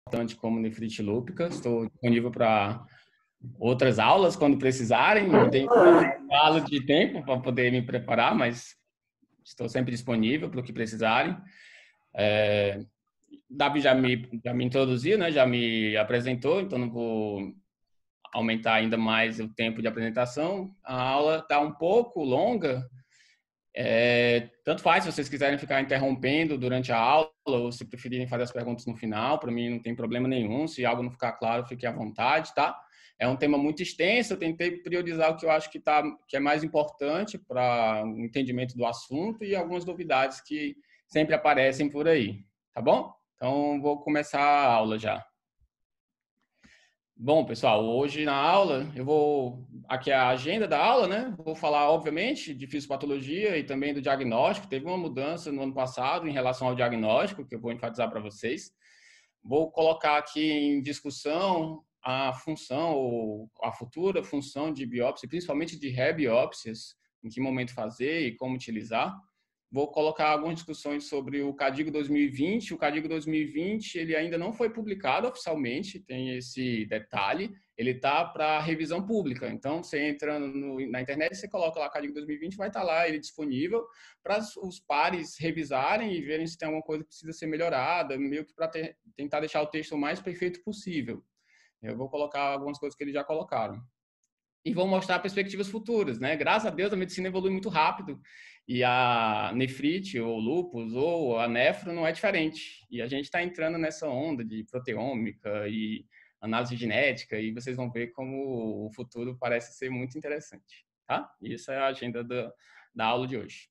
importante como nefrite lúpica. Estou disponível para outras aulas quando precisarem. Não tenho falo de tempo para poder me preparar, mas estou sempre disponível para o que precisarem. Davi já me introduziu, né? Já me apresentou, então não vou aumentar ainda mais o tempo de apresentação. A aula está um pouco longa. Tanto faz se vocês quiserem ficar interrompendo durante a aula ou se preferirem fazer as perguntas no final, para mim não tem problema nenhum. Se algo não ficar claro, fique à vontade, tá? É um tema muito extenso, eu tentei priorizar o que eu acho que é mais importante para o entendimento do assunto e algumas novidades que sempre aparecem por aí, tá bom? Então, vou começar a aula já. Bom, pessoal, hoje na aula, aqui é a agenda da aula, né? Vou falar, obviamente, de fisiopatologia e também do diagnóstico. Teve uma mudança no ano passado em relação ao diagnóstico, que eu vou enfatizar para vocês. Vou colocar aqui em discussão a função ou a futura função de biópsia, principalmente de rebiópsias, em que momento fazer e como utilizar. Vou colocar algumas discussões sobre o CADIGO 2020. O CADIGO 2020 ele ainda não foi publicado oficialmente, tem esse detalhe. Ele está para revisão pública. Então, você entra na internet, você coloca lá CADIGO 2020, vai estar lá ele disponível para os pares revisarem e verem se tem alguma coisa que precisa ser melhorada, meio que para tentar deixar o texto o mais perfeito possível. Eu vou colocar algumas coisas que eles já colocaram. E vão mostrar perspectivas futuras, né? Graças a Deus a medicina evolui muito rápido e a nefrite ou lúpus ou a nefro não é diferente. E a gente está entrando nessa onda de proteômica e análise genética e vocês vão ver como o futuro parece ser muito interessante, tá? E essa é a agenda da aula de hoje.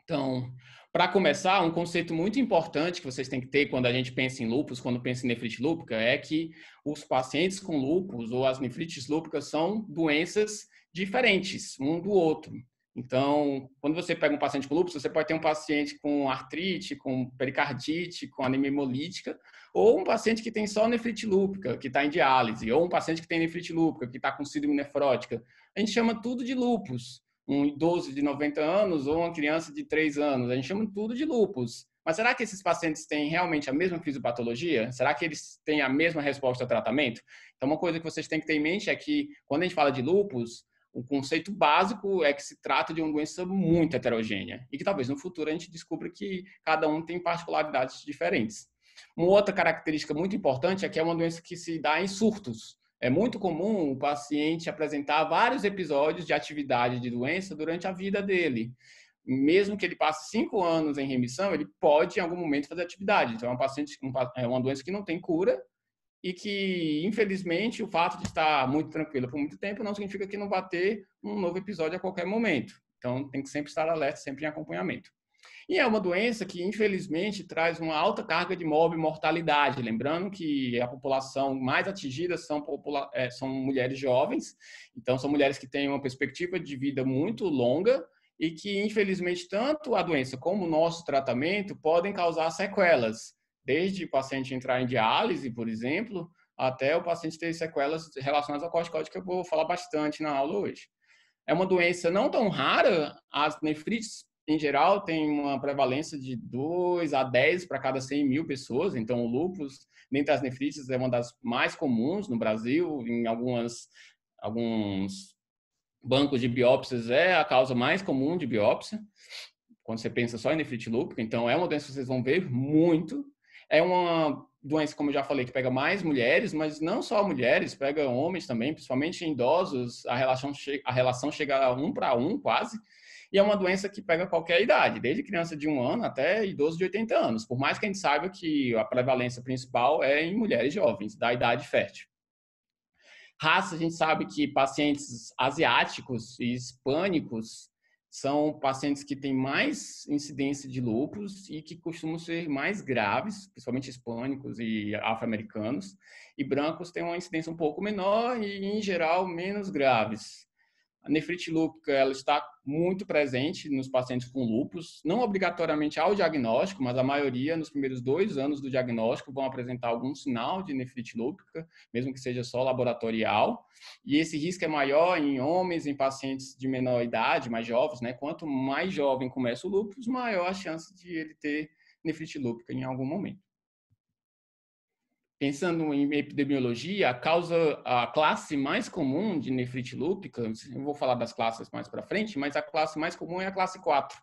Então, para começar, um conceito muito importante que vocês têm que ter quando a gente pensa em lúpus, quando pensa em nefrite lúpica, é que os pacientes com lúpus ou as nefrites lúpicas são doenças diferentes um do outro. Então, quando você pega um paciente com lúpus, você pode ter um paciente com artrite, com pericardite, com anemia hemolítica, ou um paciente que tem só nefrite lúpica, que está em diálise, ou um paciente que tem nefrite lúpica, que está com síndrome nefrótica. A gente chama tudo de lúpus. Um idoso de 90 anos ou uma criança de 3 anos. A gente chama tudo de lúpus. Mas será que esses pacientes têm realmente a mesma fisiopatologia? Será que eles têm a mesma resposta ao tratamento? Então, uma coisa que vocês têm que ter em mente é que, quando a gente fala de lúpus, o conceito básico é que se trata de uma doença muito heterogênea e que talvez no futuro a gente descubra que cada um tem particularidades diferentes. Uma outra característica muito importante é que é uma doença que se dá em surtos. É muito comum o paciente apresentar vários episódios de atividade de doença durante a vida dele. Mesmo que ele passe 5 anos em remissão, ele pode, em algum momento, fazer atividade. Então, é uma doença que não tem cura e que, infelizmente, o fato de estar muito tranquila por muito tempo não significa que não vai ter um novo episódio a qualquer momento. Então, tem que sempre estar alerta, sempre em acompanhamento. E é uma doença que, infelizmente, traz uma alta carga de mortalidade. Lembrando que a população mais atingida são mulheres jovens, então são mulheres que têm uma perspectiva de vida muito longa e que, infelizmente, tanto a doença como o nosso tratamento podem causar sequelas, desde o paciente entrar em diálise, por exemplo, até o paciente ter sequelas relacionadas ao corticóide, que eu vou falar bastante na aula hoje. É uma doença não tão rara, as nefrites em geral, tem uma prevalência de 2 a 10 para cada 100 mil pessoas. Então, o lúpus, dentre as nefrites, é uma das mais comuns no Brasil. Em alguns bancos de biópsias, é a causa mais comum de biópsia, quando você pensa só em nefrite lúpica. Então, é uma doença que vocês vão ver muito. É uma doença, como eu já falei, que pega mais mulheres, mas não só mulheres, pega homens também, principalmente em idosos. A relação chega a 1 para 1, quase. E é uma doença que pega qualquer idade, desde criança de 1 ano até idoso de 80 anos, por mais que a gente saiba que a prevalência principal é em mulheres jovens, da idade fértil. Raça, a gente sabe que pacientes asiáticos e hispânicos são pacientes que têm mais incidência de lúpus e que costumam ser mais graves, principalmente hispânicos e afro-americanos, e brancos têm uma incidência um pouco menor e, em geral, menos graves. A nefrite lúpica ela está muito presente nos pacientes com lúpus, não obrigatoriamente ao diagnóstico, mas a maioria, nos primeiros 2 anos do diagnóstico, vão apresentar algum sinal de nefrite lúpica, mesmo que seja só laboratorial. E esse risco é maior em homens, em pacientes de menor idade, mais jovens, né? Quanto mais jovem começa o lúpus, maior a chance de ele ter nefrite lúpica em algum momento. pensando em epidemiologia, a classe mais comum de nefrite lúpica, eu vou falar das classes mais para frente, mas a classe mais comum é a classe 4.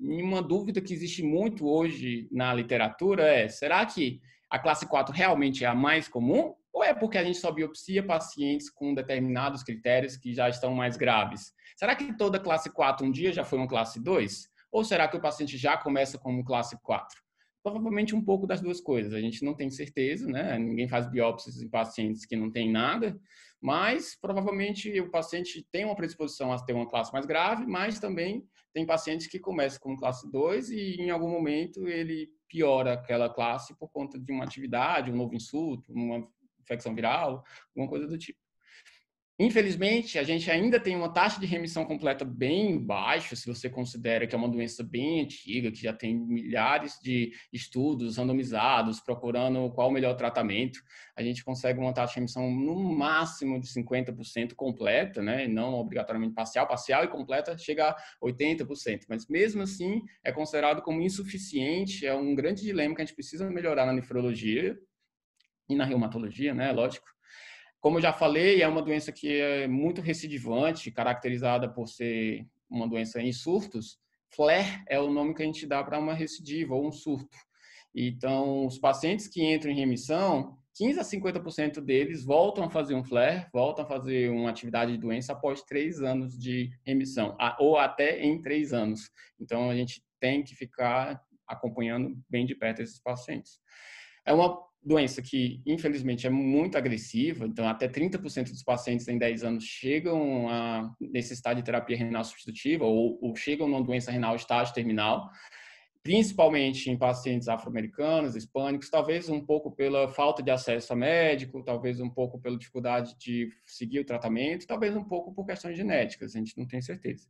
E uma dúvida que existe muito hoje na literatura é: será que a classe 4 realmente é a mais comum? Ou é porque a gente só biopsia pacientes com determinados critérios que já estão mais graves? Será que toda classe 4 um dia já foi uma classe 2? Ou será que o paciente já começa como classe 4? Provavelmente um pouco das duas coisas. A gente não tem certeza, né? Ninguém faz biópsias em pacientes que não têm nada, mas provavelmente o paciente tem uma predisposição a ter uma classe mais grave, mas também tem pacientes que começam com classe 2 e em algum momento ele piora aquela classe por conta de uma atividade, um novo insulto, uma infecção viral, alguma coisa do tipo. Infelizmente, a gente ainda tem uma taxa de remissão completa bem baixa, se você considera que é uma doença bem antiga, que já tem milhares de estudos randomizados procurando qual o melhor tratamento. A gente consegue uma taxa de remissão no máximo de 50% completa, né? Não obrigatoriamente parcial. Parcial e completa chega a 80%. Mas mesmo assim, é considerado como insuficiente. É um grande dilema que a gente precisa melhorar na nefrologia e na reumatologia, né? Lógico. Como eu já falei, é uma doença que é muito recidivante, caracterizada por ser uma doença em surtos. Flare é o nome que a gente dá para uma recidiva ou um surto. Então, os pacientes que entram em remissão, 15 a 50% deles voltam a fazer um flare, voltam a fazer uma atividade de doença após 3 anos de remissão, ou até em 3 anos. Então, a gente tem que ficar acompanhando bem de perto esses pacientes. É uma doença que, infelizmente, é muito agressiva, então até 30% dos pacientes em 10 anos chegam a necessitar de terapia renal substitutiva ou chegam numa doença renal estágio terminal, principalmente em pacientes afro-americanos, hispânicos, talvez um pouco pela falta de acesso a médico, talvez um pouco pela dificuldade de seguir o tratamento, talvez um pouco por questões genéticas, a gente não tem certeza.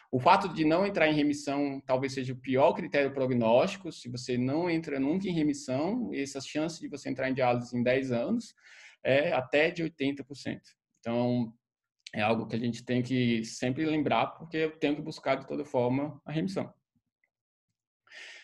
O fato de não entrar em remissão talvez seja o pior critério prognóstico. Se você não entra nunca em remissão, essa chance de você entrar em diálise em 10 anos é até de 80%. Então, é algo que a gente tem que sempre lembrar, porque eu tenho que buscar de toda forma a remissão.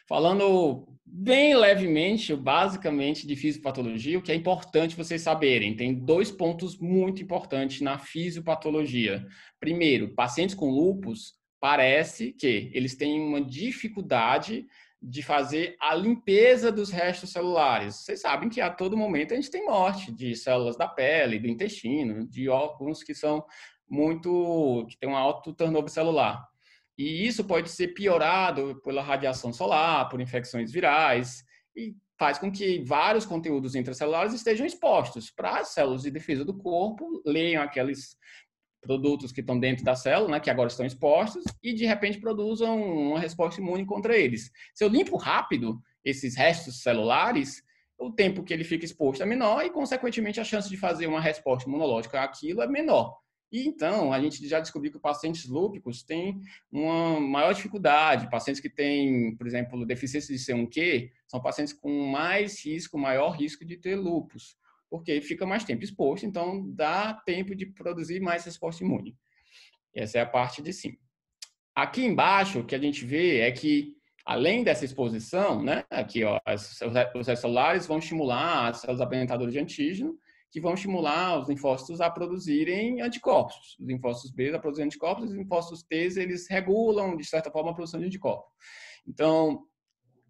Falando bem levemente, basicamente, de fisiopatologia, o que é importante vocês saberem, tem 2 pontos muito importantes na fisiopatologia. Primeiro, pacientes com lúpus, parece que eles têm uma dificuldade de fazer a limpeza dos restos celulares. Vocês sabem que a todo momento a gente tem morte de células da pele, do intestino, de órgãos que são que têm um alto turnover celular. E isso pode ser piorado pela radiação solar, por infecções virais, e faz com que vários conteúdos intracelulares estejam expostos para as células de defesa do corpo, leiam aqueles produtos que estão dentro da célula, né, que agora estão expostos, e de repente produzam uma resposta imune contra eles. Se eu limpo rápido esses restos celulares, o tempo que ele fica exposto é menor e, consequentemente, a chance de fazer uma resposta imunológica àquilo é menor. E então, a gente já descobriu que pacientes lúpicos têm uma maior dificuldade. Pacientes que têm, por exemplo, deficiência de C1q, são pacientes com mais risco, maior risco de ter lúpus, porque fica mais tempo exposto, então dá tempo de produzir mais resposta imune. Essa é a parte de cima. Aqui embaixo, o que a gente vê é que, além dessa exposição, né, aqui, ó, os celulares vão estimular as células apresentadoras de antígeno, que vão estimular os linfócitos a produzirem anticorpos. Os linfócitos B a produzir anticorpos, os linfócitos T, eles regulam, de certa forma, a produção de anticorpos. Então,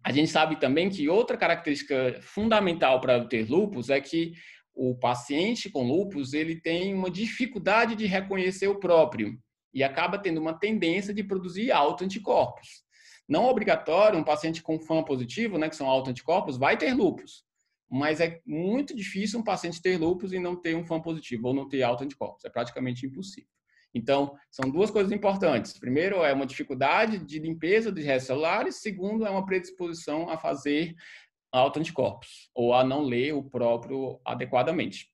a gente sabe também que outra característica fundamental para ter lúpus é que o paciente com lúpus, ele tem uma dificuldade de reconhecer o próprio e acaba tendo uma tendência de produzir autoanticorpos. Não obrigatório, um paciente com FAM positivo, né, que são autoanticorpos, vai ter lúpus. Mas é muito difícil um paciente ter lúpus e não ter um FAM positivo ou não ter autoanticorpos. É praticamente impossível. Então, são 2 coisas importantes. Primeiro, é uma dificuldade de limpeza de restos celulares. Segundo, é uma predisposição a fazer autoanticorpos ou a não ler o próprio adequadamente.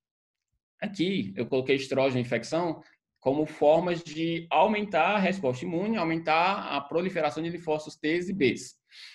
Aqui, eu coloquei estrógeno e infecção como formas de aumentar a resposta imune, aumentar a proliferação de linfócitos T e B.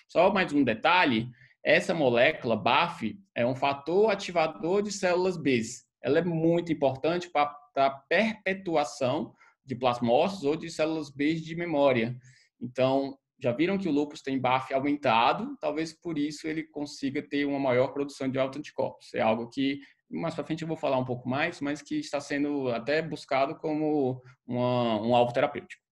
Só mais um detalhe, essa molécula BAFF é um fator ativador de células B. Ela é muito importante para a perpetuação de plasmócitos ou de células B de memória. Então, já viram que o lúpus tem BAFF aumentado, talvez por isso ele consiga ter uma maior produção de autoanticorpos. É algo que mais para frente eu vou falar um pouco mais, mas que está sendo até buscado como um alvo terapêutico.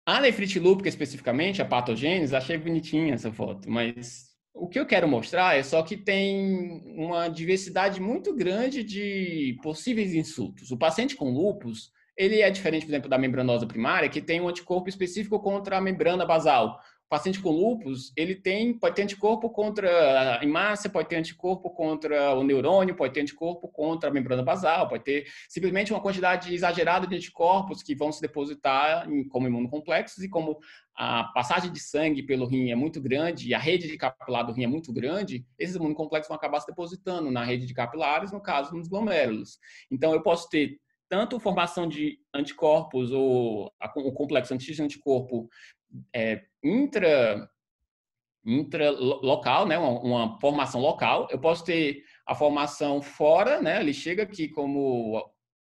A nefrite lúpica, especificamente, a patogênese, achei bonitinha essa foto, mas o que eu quero mostrar é só que tem uma diversidade muito grande de possíveis insultos. O paciente com lúpus, ele é diferente, por exemplo, da membranosa primária, que tem um anticorpo específico contra a membrana basal. O paciente com lúpus, ele pode ter anticorpo contra a hemácia, pode ter anticorpo contra o neurônio, pode ter anticorpo contra a membrana basal, pode ter simplesmente uma quantidade exagerada de anticorpos que vão se depositar como imunocomplexos, e como a passagem de sangue pelo rim é muito grande e a rede de capilar do rim é muito grande, esses imunocomplexos vão acabar se depositando na rede de capilares, no caso, nos glomérulos. Então, eu posso ter tanto formação de anticorpos ou o complexo antígeno-anticorpo intralocal, né, uma formação local. Eu posso ter a formação fora, né, ele chega aqui como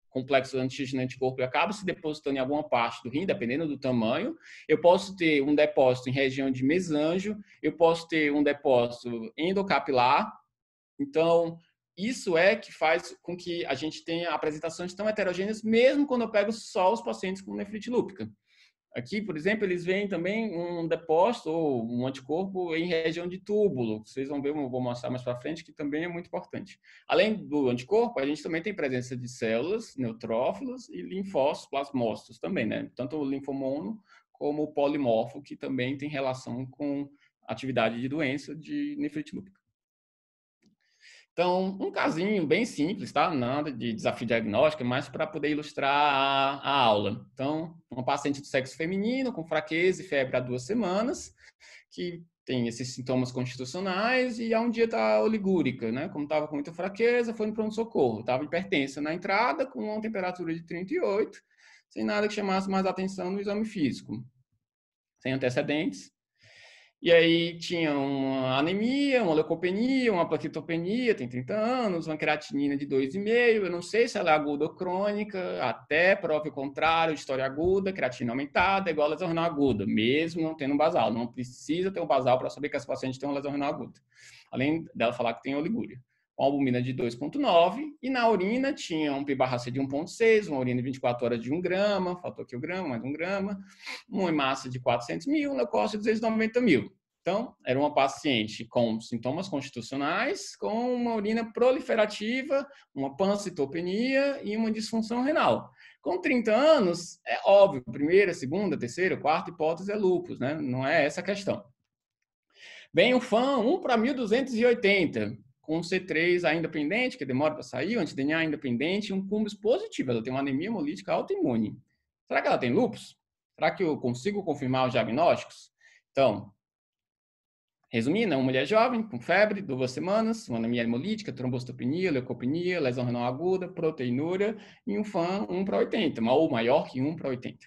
complexo antígeno-anticorpo e acaba se depositando em alguma parte do rim, dependendo do tamanho. Eu posso ter um depósito em região de mesanjo, eu posso ter um depósito endocapilar. Então, isso é que faz com que a gente tenha apresentações tão heterogêneas, mesmo quando eu pego só os pacientes com nefrite lúpica. Aqui, por exemplo, eles veem também um depósito ou um anticorpo em região de túbulo. Vocês vão ver, eu vou mostrar mais para frente, que também é muito importante. Além do anticorpo, a gente também tem presença de células neutrófilas e linfócitos plasmócitos também, né? Tanto o linfomono como o polimorfo, que também tem relação com atividade de doença de nefrite lúpica. Então, um casinho bem simples, tá? Nada de desafio diagnóstico, mas para poder ilustrar a aula. Então, uma paciente do sexo feminino com fraqueza e febre há 2 semanas, que tem esses sintomas constitucionais e há um dia está oligúrica, né? Como estava com muita fraqueza, foi no pronto-socorro. Estava hipertensa na entrada, com uma temperatura de 38, sem nada que chamasse mais atenção no exame físico. Sem antecedentes. E aí tinha uma anemia, uma leucopenia, uma plaquetopenia, tem 30 anos, uma creatinina de 2,5. Eu não sei se ela é aguda ou crônica, até prova o contrário, história aguda, creatina aumentada, igual a lesão renal aguda, mesmo não tendo um basal. Não precisa ter um basal para saber que essa paciente tem uma lesão renal aguda. Além dela falar que tem oligúria. Uma albumina de 2,9 e na urina tinha um P/C de 1,6, uma urina de 24 horas de 1 grama, faltou aqui o grama, mais 1 grama, uma hemácia de 400 mil, leucócito de 290 mil. Então, era uma paciente com sintomas constitucionais, com uma urina proliferativa, uma pancitopenia e uma disfunção renal. Com 30 anos, é óbvio, primeira, segunda, terceira, quarta hipótese é lúpus, né? Não é essa a questão. Vem o FAM 1 para 1280, com C3 ainda pendente, que demora para sair, o anti-DNA ainda pendente, e um cúmbis positivo. Ela tem uma anemia hemolítica autoimune. Será que ela tem lúpus? Será que eu consigo confirmar os diagnósticos? Então, resumindo, é uma mulher jovem, com febre, 2 semanas, uma anemia hemolítica, trombocitopenia, leucopenia, lesão renal aguda, proteinúria e um FAM 1 para 80, ou maior que 1 para 80.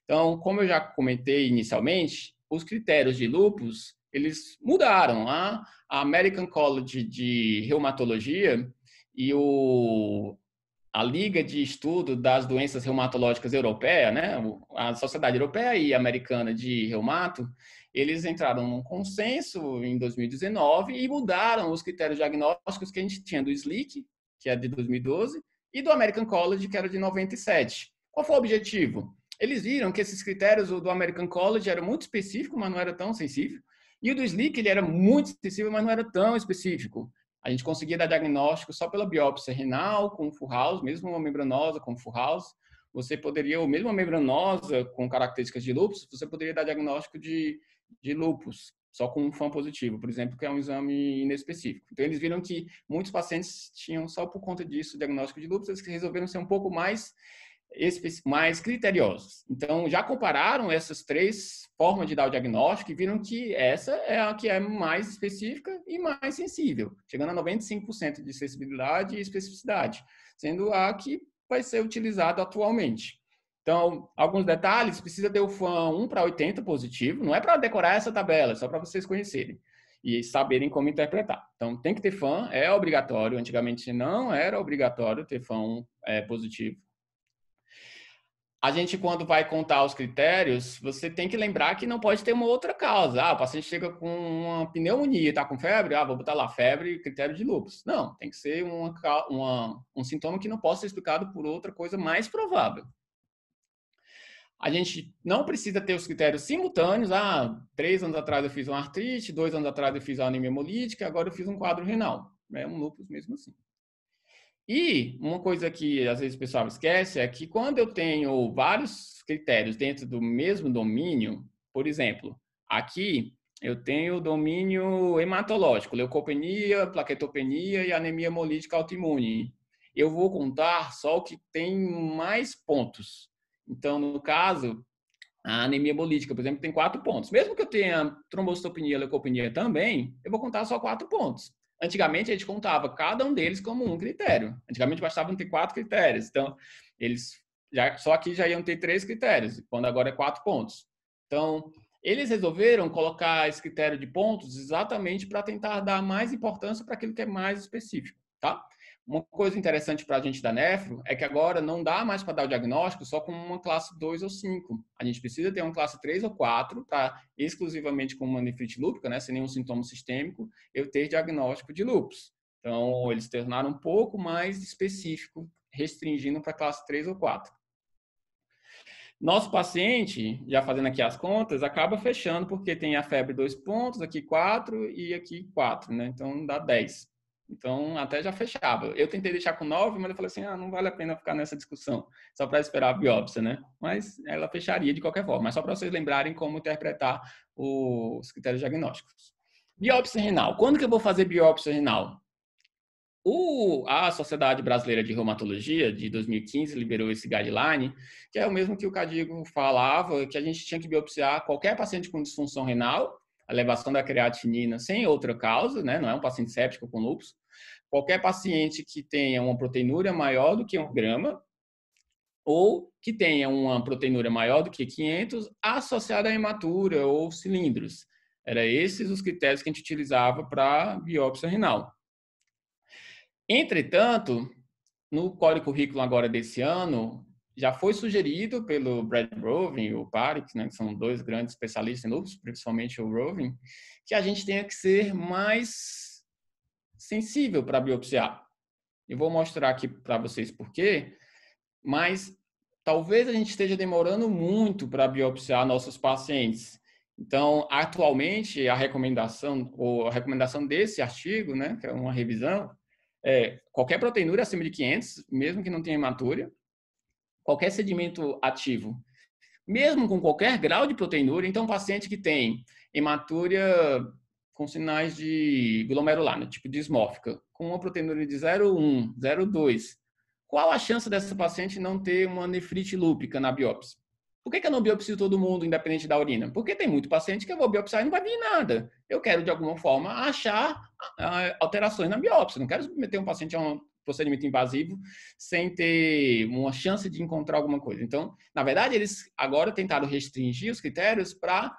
Então, como eu já comentei inicialmente, os critérios de lúpus, eles mudaram. A American College de Reumatologia e a Liga de Estudo das Doenças Reumatológicas Europeia, né, a Sociedade Europeia e Americana de Reumato, eles entraram num consenso em 2019 e mudaram os critérios diagnósticos que a gente tinha do SLIC, que é de 2012, e do American College, que era de 97. Qual foi o objetivo? Eles viram que esses critérios do American College eram muito específicos, mas não era tão sensível, e o do SLIC ele era muito sensível, mas não era tão específico. A gente conseguia dar diagnóstico só pela biópsia renal, com full house, mesmo uma membranosa com full house. Você poderia, ou mesmo uma membranosa com características de lúpus, você poderia dar diagnóstico de lúpus, só com um FAM positivo, por exemplo, que é um exame inespecífico. Então, eles viram que muitos pacientes tinham, só por conta disso, diagnóstico de lúpus, eles resolveram ser um pouco mais criteriosos. Então, já compararam essas 3 formas de dar o diagnóstico e viram que essa é a que é mais específica e mais sensível, chegando a 95% de sensibilidade e especificidade, sendo a que vai ser utilizada atualmente. Então, alguns detalhes, precisa ter o FAM 1 para 80 positivo, não é para decorar essa tabela, é só para vocês conhecerem e saberem como interpretar. Então, tem que ter FAM, é obrigatório, antigamente não era obrigatório ter FAM 1 positivo. a gente, quando vai contar os critérios, você tem que lembrar que não pode ter uma outra causa. Ah, o paciente chega com uma pneumonia, está com febre, vou botar lá febre, critério de lúpus. Não, tem que ser um sintoma que não possa ser explicado por outra coisa mais provável. A gente não precisa ter os critérios simultâneos. 3 anos atrás eu fiz uma artrite, 2 anos atrás eu fiz uma anemia hemolítica, agora eu fiz um quadro renal. É um lúpus mesmo assim. E uma coisa que às vezes o pessoal esquece é que quando eu tenho vários critérios dentro do mesmo domínio, por exemplo, aqui eu tenho o domínio hematológico, leucopenia, plaquetopenia e anemia hemolítica autoimune. Eu vou contar só o que tem mais pontos. Então, no caso, a anemia hemolítica, por exemplo, tem 4 pontos. Mesmo que eu tenha trombocitopenia, leucopenia também, eu vou contar só 4 pontos. Antigamente, a gente contava cada um deles como um critério. Antigamente, bastavam ter 4 critérios. Então, só aqui já iam ter 3 critérios, quando agora é 4 pontos. Então, eles resolveram colocar esse critério de pontos exatamente para tentar dar mais importância para aquilo que é mais específico, tá? Uma coisa interessante para a gente da nefro é que agora não dá mais para dar o diagnóstico só com uma classe 2 ou 5. A gente precisa ter uma classe 3 ou 4 para, exclusivamente com uma nefrite lúpica, né, sem nenhum sintoma sistêmico, eu ter diagnóstico de lúpus. Então, eles tornaram um pouco mais específico, restringindo para classe 3 ou 4. Nosso paciente, já fazendo aqui as contas, acaba fechando porque tem a febre 2 pontos, aqui 4 e aqui 4, né? Então, dá 10. Então, até já fechava. Eu tentei deixar com 9, mas eu falei assim, não vale a pena ficar nessa discussão, só para esperar a biópsia, né? Mas ela fecharia de qualquer forma. Mas só para vocês lembrarem como interpretar os critérios diagnósticos. Biópsia renal. Quando que eu vou fazer biópsia renal? A Sociedade Brasileira de Reumatologia, de 2015, liberou esse guideline, que é o mesmo que o Cadigo falava, que a gente tinha que biopsiar qualquer paciente com disfunção renal, elevação da creatinina sem outra causa, né? Não é um paciente séptico com lúpus. Qualquer paciente que tenha uma proteinúria maior do que 1 grama, ou que tenha uma proteinúria maior do que 500, associada a hematura ou cilindros. Eram esses os critérios que a gente utilizava para biópsia renal. Entretanto, no Código Currículo agora desse ano, já foi sugerido pelo Brad Rovin e o Parikh, né, que são 2 grandes especialistas em lúpus, principalmente o Rovin, que a gente tenha que ser mais sensível para biopsiar. Eu vou mostrar aqui para vocês por quê, mas talvez a gente esteja demorando muito para biopsiar nossos pacientes. Então, atualmente, a recomendação desse artigo, né, que é uma revisão, qualquer proteinúria acima de 500, mesmo que não tenha hematúria, qualquer sedimento ativo, mesmo com qualquer grau de proteinúria, então um paciente que tem hematúria com sinais de glomerular, né, tipo dismórfica, com uma proteinúria de 0,1, 0,2, qual a chance dessa paciente não ter uma nefrite lúpica na biópsia? Por que eu não biopsio todo mundo, independente da urina? Porque tem muito paciente que eu vou biopsiar e não vai vir nada. Eu quero, de alguma forma, achar alterações na biópsia. Não quero submeter um paciente a um procedimento invasivo sem ter uma chance de encontrar alguma coisa. Então, na verdade, eles agora tentaram restringir os critérios para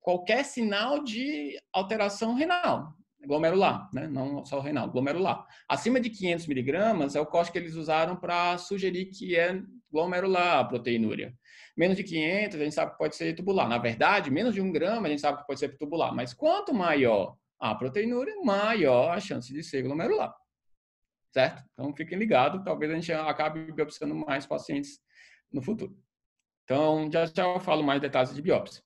qualquer sinal de alteração renal, glomerular, né? Não só renal, glomerular. Acima de 500 miligramas é o corte que eles usaram para sugerir que é glomerular a proteinúria. Menos de 500 a gente sabe que pode ser tubular. Na verdade, menos de 1 grama a gente sabe que pode ser tubular. Mas quanto maior a proteinúria, maior a chance de ser glomerular. Certo? Então, fiquem ligados. Talvez a gente acabe biopsiando mais pacientes no futuro. Então, já eu falo mais detalhes de biópsia.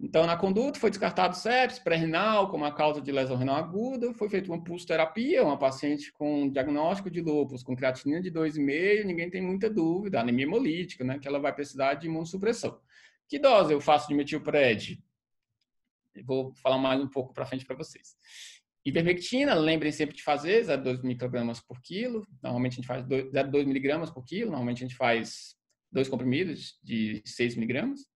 Então, na conduta, foi descartado sepsis pré-renal como a causa de lesão renal aguda. Foi feita uma pulsoterapia, uma paciente com diagnóstico de lúpus, com creatinina de 2,5, ninguém tem muita dúvida, anemia hemolítica, né, que ela vai precisar de imunossupressão. Que dose eu faço de metilpred? Eu vou falar mais um pouco para frente para vocês. Ivermectina, lembrem sempre de fazer 0,2 microgramas por quilo. Normalmente a gente faz 0,2 miligramas por quilo. Normalmente a gente faz 2 comprimidos de 6 miligramas.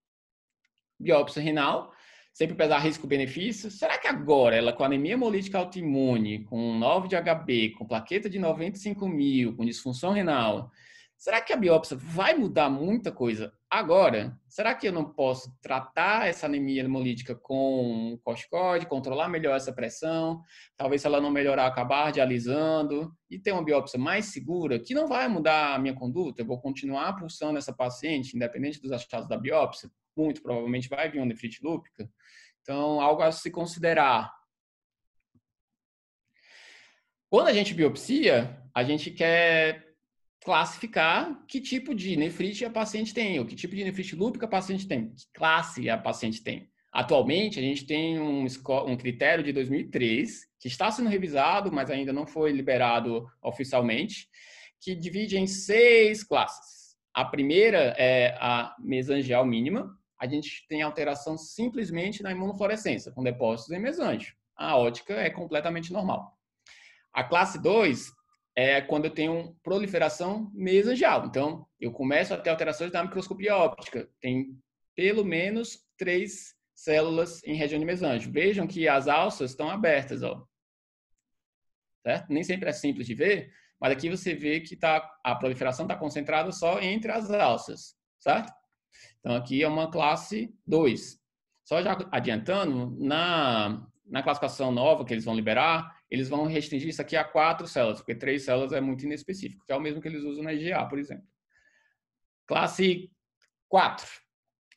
Biópsia renal, sempre pesar risco-benefício. Será que agora, ela com anemia hemolítica autoimune, com 9 de HB, com plaqueta de 95 mil, com disfunção renal, será que a biópsia vai mudar muita coisa? Agora, será que eu não posso tratar essa anemia hemolítica com corticoide, controlar melhor essa pressão, talvez se ela não melhorar, acabar dialisando e ter uma biópsia mais segura, que não vai mudar a minha conduta, eu vou continuar pulsando essa paciente, independente dos achados da biópsia, muito provavelmente vai vir uma nefrite lúpica. Então, algo a se considerar. Quando a gente biopsia, a gente quer classificar que tipo de nefrite a paciente tem, ou que tipo de nefrite lúpica a paciente tem, que classe a paciente tem. Atualmente, a gente tem um critério de 2003, que está sendo revisado, mas ainda não foi liberado oficialmente, que divide em 6 classes. A primeira é a mesangial mínima. A gente tem alteração simplesmente na imunofluorescência, com depósitos em mesângio. A ótica é completamente normal. A classe 2 é quando eu tenho proliferação mesangial. Então, eu começo a ter alterações na microscopia óptica. Tem pelo menos 3 células em região de mesângio. Vejam que as alças estão abertas, ó. Certo? Nem sempre é simples de ver, mas aqui você vê que a proliferação está concentrada só entre as alças, certo? Então, aqui é uma classe 2. Só já adiantando, na classificação nova que eles vão liberar, eles vão restringir isso aqui a 4 células, porque 3 células é muito inespecífico, que é o mesmo que eles usam na IgA, por exemplo. Classe 4,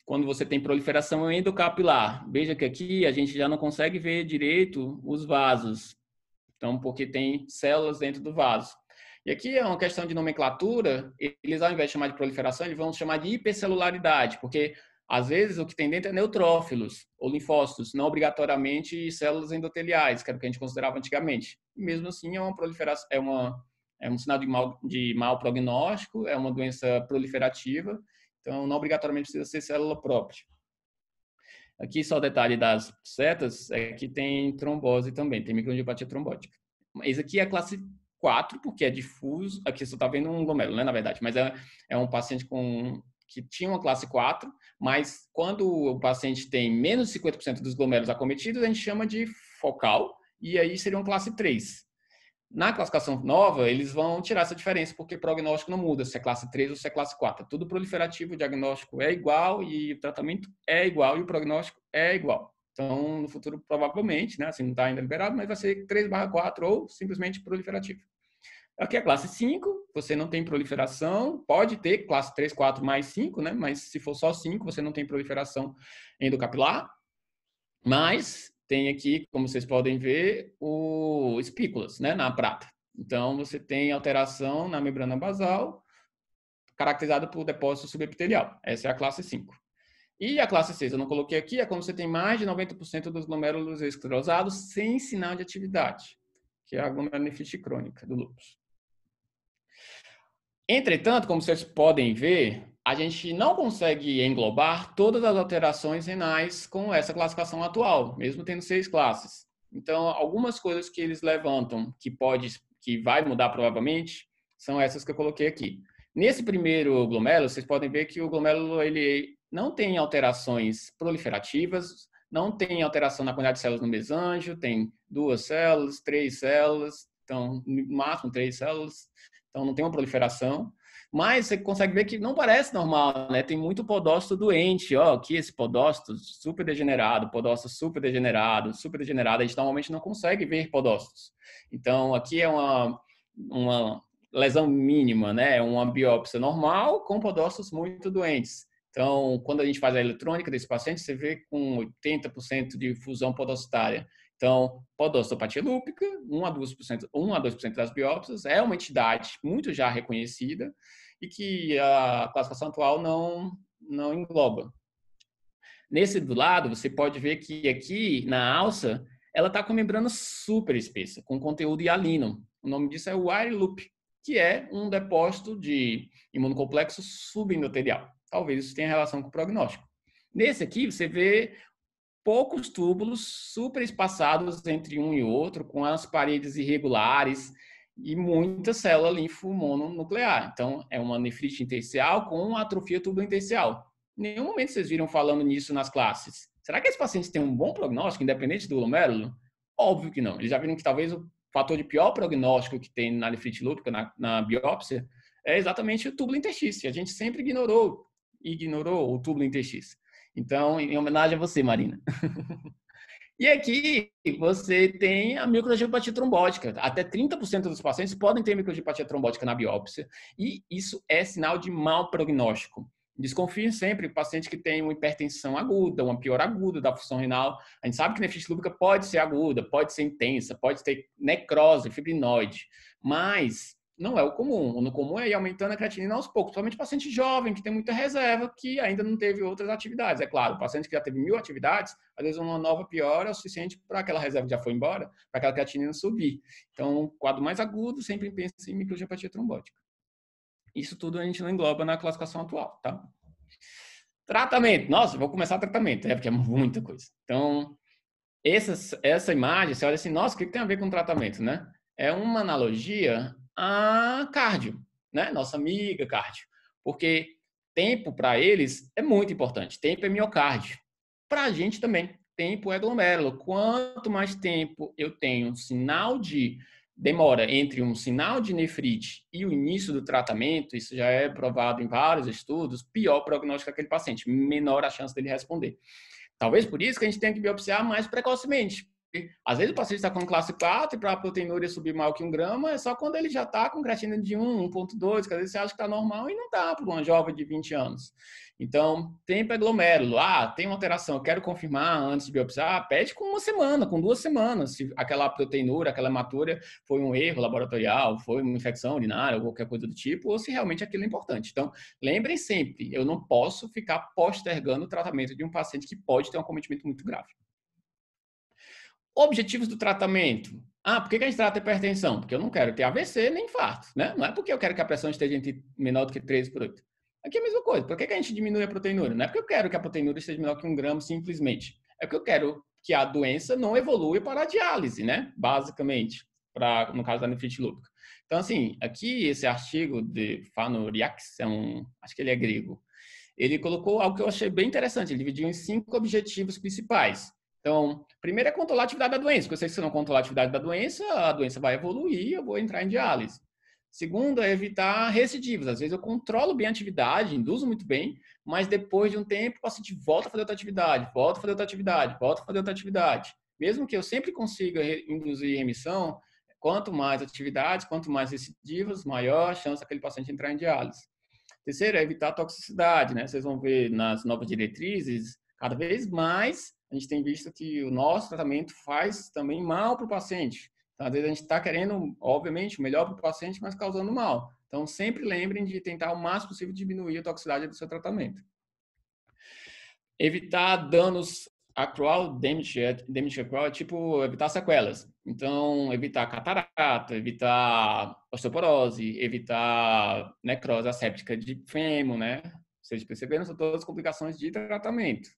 quando você tem proliferação endocapilar. Veja que aqui a gente já não consegue ver direito os vasos, então, porque tem células dentro do vaso. E aqui é uma questão de nomenclatura, eles ao invés de chamar de proliferação, eles vão chamar de hipercelularidade, porque às vezes o que tem dentro é neutrófilos ou linfócitos, não obrigatoriamente células endoteliais, que era o que a gente considerava antigamente. E mesmo assim é uma proliferação, é um sinal de mau prognóstico, é uma doença proliferativa, então não obrigatoriamente precisa ser célula própria. Aqui só o detalhe das setas é que tem trombose também, tem microangiopatia trombótica. Esse aqui é a classe 4, porque é difuso. Aqui você está vendo um glomérulo, né, na verdade, mas é um paciente que tinha uma classe 4, mas quando o paciente tem menos de 50% dos glomérulos acometidos, a gente chama de focal, e aí seria uma classe 3. Na classificação nova, eles vão tirar essa diferença, porque o prognóstico não muda, se é classe 3 ou se é classe 4. É tudo proliferativo, o diagnóstico é igual e o tratamento é igual e o prognóstico é igual. Então, no futuro, provavelmente, né, assim, não está ainda liberado, mas vai ser 3/4 ou simplesmente proliferativo. Aqui é a classe 5, você não tem proliferação, pode ter classe 3, 4 mais 5, né, mas se for só 5, você não tem proliferação endocapilar, mas tem aqui, como vocês podem ver, o espículas, né, na prata. Então, você tem alteração na membrana basal, caracterizada por depósito subepitelial. Essa é a classe 5. E a classe 6, eu não coloquei aqui, é quando você tem mais de 90% dos glomérulos esclerosados sem sinal de atividade, que é a glomerulonefrite crônica do lúpus. Entretanto, como vocês podem ver, a gente não consegue englobar todas as alterações renais com essa classificação atual, mesmo tendo 6 classes. Então, algumas coisas que eles levantam que vai mudar provavelmente, são essas que eu coloquei aqui. Nesse primeiro glomérulo, vocês podem ver que o glomérulo ele não tem alterações proliferativas, não tem alteração na quantidade de células no mesângio, tem 2 células, 3 células, então, no máximo 3 células. Então, não tem uma proliferação, mas você consegue ver que não parece normal, né? Tem muito podócito doente, ó, aqui esse podócito super degenerado, podócito super degenerado, a gente normalmente não consegue ver podócitos. Então, aqui é uma lesão mínima, né? Uma biópsia normal com podócitos muito doentes. Então, quando a gente faz a eletrônica desse paciente, você vê com 80% de fusão podocitária. Então, podocitopatia lúpica, 1 a 2% das biópsias, é uma entidade muito já reconhecida e que a classificação atual não engloba. Nesse do lado, você pode ver que aqui na alça, ela está com membrana super espessa, com conteúdo hialino. O nome disso é wire loop, que é um depósito de imunocomplexo subendotelial. Talvez isso tenha relação com o prognóstico. Nesse aqui, você vê poucos túbulos super espaçados entre um e outro, com as paredes irregulares e muita célula linfomononuclear. Então, é uma nefrite intersticial com atrofia tubulointersticial. Em nenhum momento vocês viram falando nisso nas classes. Será que esses pacientes têm um bom prognóstico, independente do glomérulo? Óbvio que não. Eles já viram que talvez o fator de pior prognóstico que tem na nefrite lúpica, na biópsia, é exatamente o túbulo interstício. A gente sempre ignorou. e ignorou o túbulo INT-X. Então, em homenagem a você, Marina. E aqui você tem a microangiopatia trombótica. Até 30% dos pacientes podem ter microangiopatia trombótica na biópsia, e isso é sinal de mau prognóstico. Desconfiem sempre, o paciente que tem uma hipertensão aguda, uma piora aguda da função renal. A gente sabe que nefrite lúpica pode ser aguda, pode ser intensa, pode ter necrose, fibrinoide, mas não é o comum. O comum é ir aumentando a creatinina aos poucos, principalmente paciente jovem, que tem muita reserva, que ainda não teve outras atividades. É claro, o paciente que já teve 1000 atividades, às vezes uma nova piora é o suficiente para aquela reserva que já foi embora, para aquela creatinina subir. Então, quadro mais agudo, sempre pensa em microangiopatia trombótica. Isso tudo a gente não engloba na classificação atual, tá? Tratamento. Nossa, vou começar o tratamento, porque é muita coisa. Então, essa imagem, você olha assim, nossa, o que tem a ver com tratamento, né? É uma analogia a cardio, né? Nossa amiga cardio. Porque tempo para eles é muito importante. Tempo é miocárdio. Para a gente também, tempo é glomérulo. Quanto mais tempo eu tenho sinal de demora entre um sinal de nefrite e o início do tratamento, isso já é provado em vários estudos, pior o prognóstico daquele paciente, menor a chance dele responder. Talvez por isso que a gente tenha que biopsiar mais precocemente. Às vezes o paciente está com classe 4 e para a proteinúria subir mal que 1 grama é só quando ele já está com creatinina de 1, 1,2, que às vezes você acha que está normal e não está para uma jovem de 20 anos. Então, tempo é glomérulo. Ah, tem uma alteração, eu quero confirmar antes de biopsiar, pede com 1 semana, com 2 semanas. Se aquela proteinúria, aquela hematúria foi um erro laboratorial, foi uma infecção urinária ou qualquer coisa do tipo, ou se realmente aquilo é importante. Então, lembrem sempre, eu não posso ficar postergando o tratamento de um paciente que pode ter um acometimento muito grave. Objetivos do tratamento. Ah, por que a gente trata hipertensão? Porque eu não quero ter AVC nem infarto, né? Não é porque eu quero que a pressão esteja menor do que 13/8. Aqui é a mesma coisa. Por que a gente diminui a proteinúria? Não é porque eu quero que a proteinúria esteja menor que 1 grama simplesmente. É porque eu quero que a doença não evolua para a diálise, né? Basicamente, no caso da nefrite lúpica. Então, assim, aqui esse artigo de Fanoriakis, acho que ele é grego, ele colocou algo que eu achei bem interessante. Ele dividiu em 5 objetivos principais. Então, primeiro é controlar a atividade da doença, porque eu sei que se eu não controlar a atividade da doença, a doença vai evoluir e eu vou entrar em diálise. Segundo é evitar recidivos. Às vezes eu controlo bem a atividade, induzo muito bem, mas depois de um tempo o paciente volta a fazer outra atividade, volta a fazer outra atividade, volta a fazer outra atividade. Mesmo que eu sempre consiga induzir remissão, quanto mais atividades, quanto mais recidivos, maior a chance daquele paciente entrar em diálise. Terceiro é evitar a toxicidade, né? Vocês vão ver nas novas diretrizes, cada vez mais a gente tem visto que o nosso tratamento faz também mal para o paciente. Então, às vezes a gente está querendo, obviamente, o melhor para o paciente, mas causando mal. Então, sempre lembrem de tentar o máximo possível diminuir a toxicidade do seu tratamento. Evitar danos acral, damage acral é tipo evitar sequelas. Então, evitar catarata, evitar osteoporose, evitar necrose asséptica de fêmur, né? Vocês perceberam, são todas complicações de tratamento.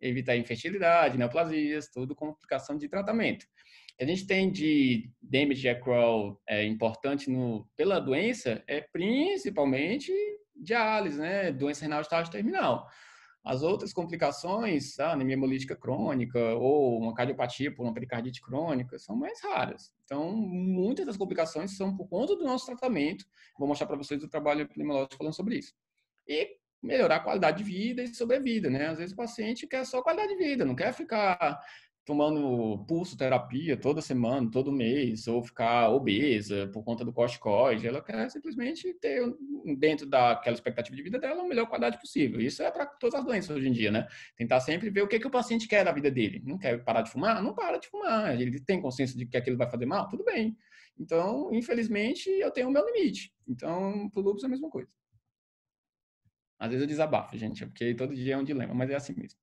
Evitar infertilidade, neoplasias, tudo complicação de tratamento. O que a gente tem de damage acral importante pela doença é principalmente diálise, né? Doença renal estágio terminal. As outras complicações, a anemia hemolítica crônica ou uma cardiopatia por uma pericardite crônica, são mais raras. Então, muitas das complicações são por conta do nosso tratamento. Vou mostrar para vocês o trabalho epidemiológico falando sobre isso. E melhorar a qualidade de vida e sobrevida, né? Às vezes o paciente quer só qualidade de vida, não quer ficar tomando pulsoterapia toda semana, todo mês, ou ficar obesa por conta do corticoide. Ela quer simplesmente ter, dentro daquela expectativa de vida dela, a melhor qualidade possível. Isso é para todas as doenças hoje em dia, né? Tentar sempre ver o que o paciente quer da vida dele. Não quer parar de fumar? Não para de fumar. Ele tem consciência de que aquilo vai fazer mal? Tudo bem. Então, infelizmente, eu tenho o meu limite. Então, para o lúpus é a mesma coisa. Às vezes eu desabafo, gente, porque todo dia é um dilema, mas é assim mesmo.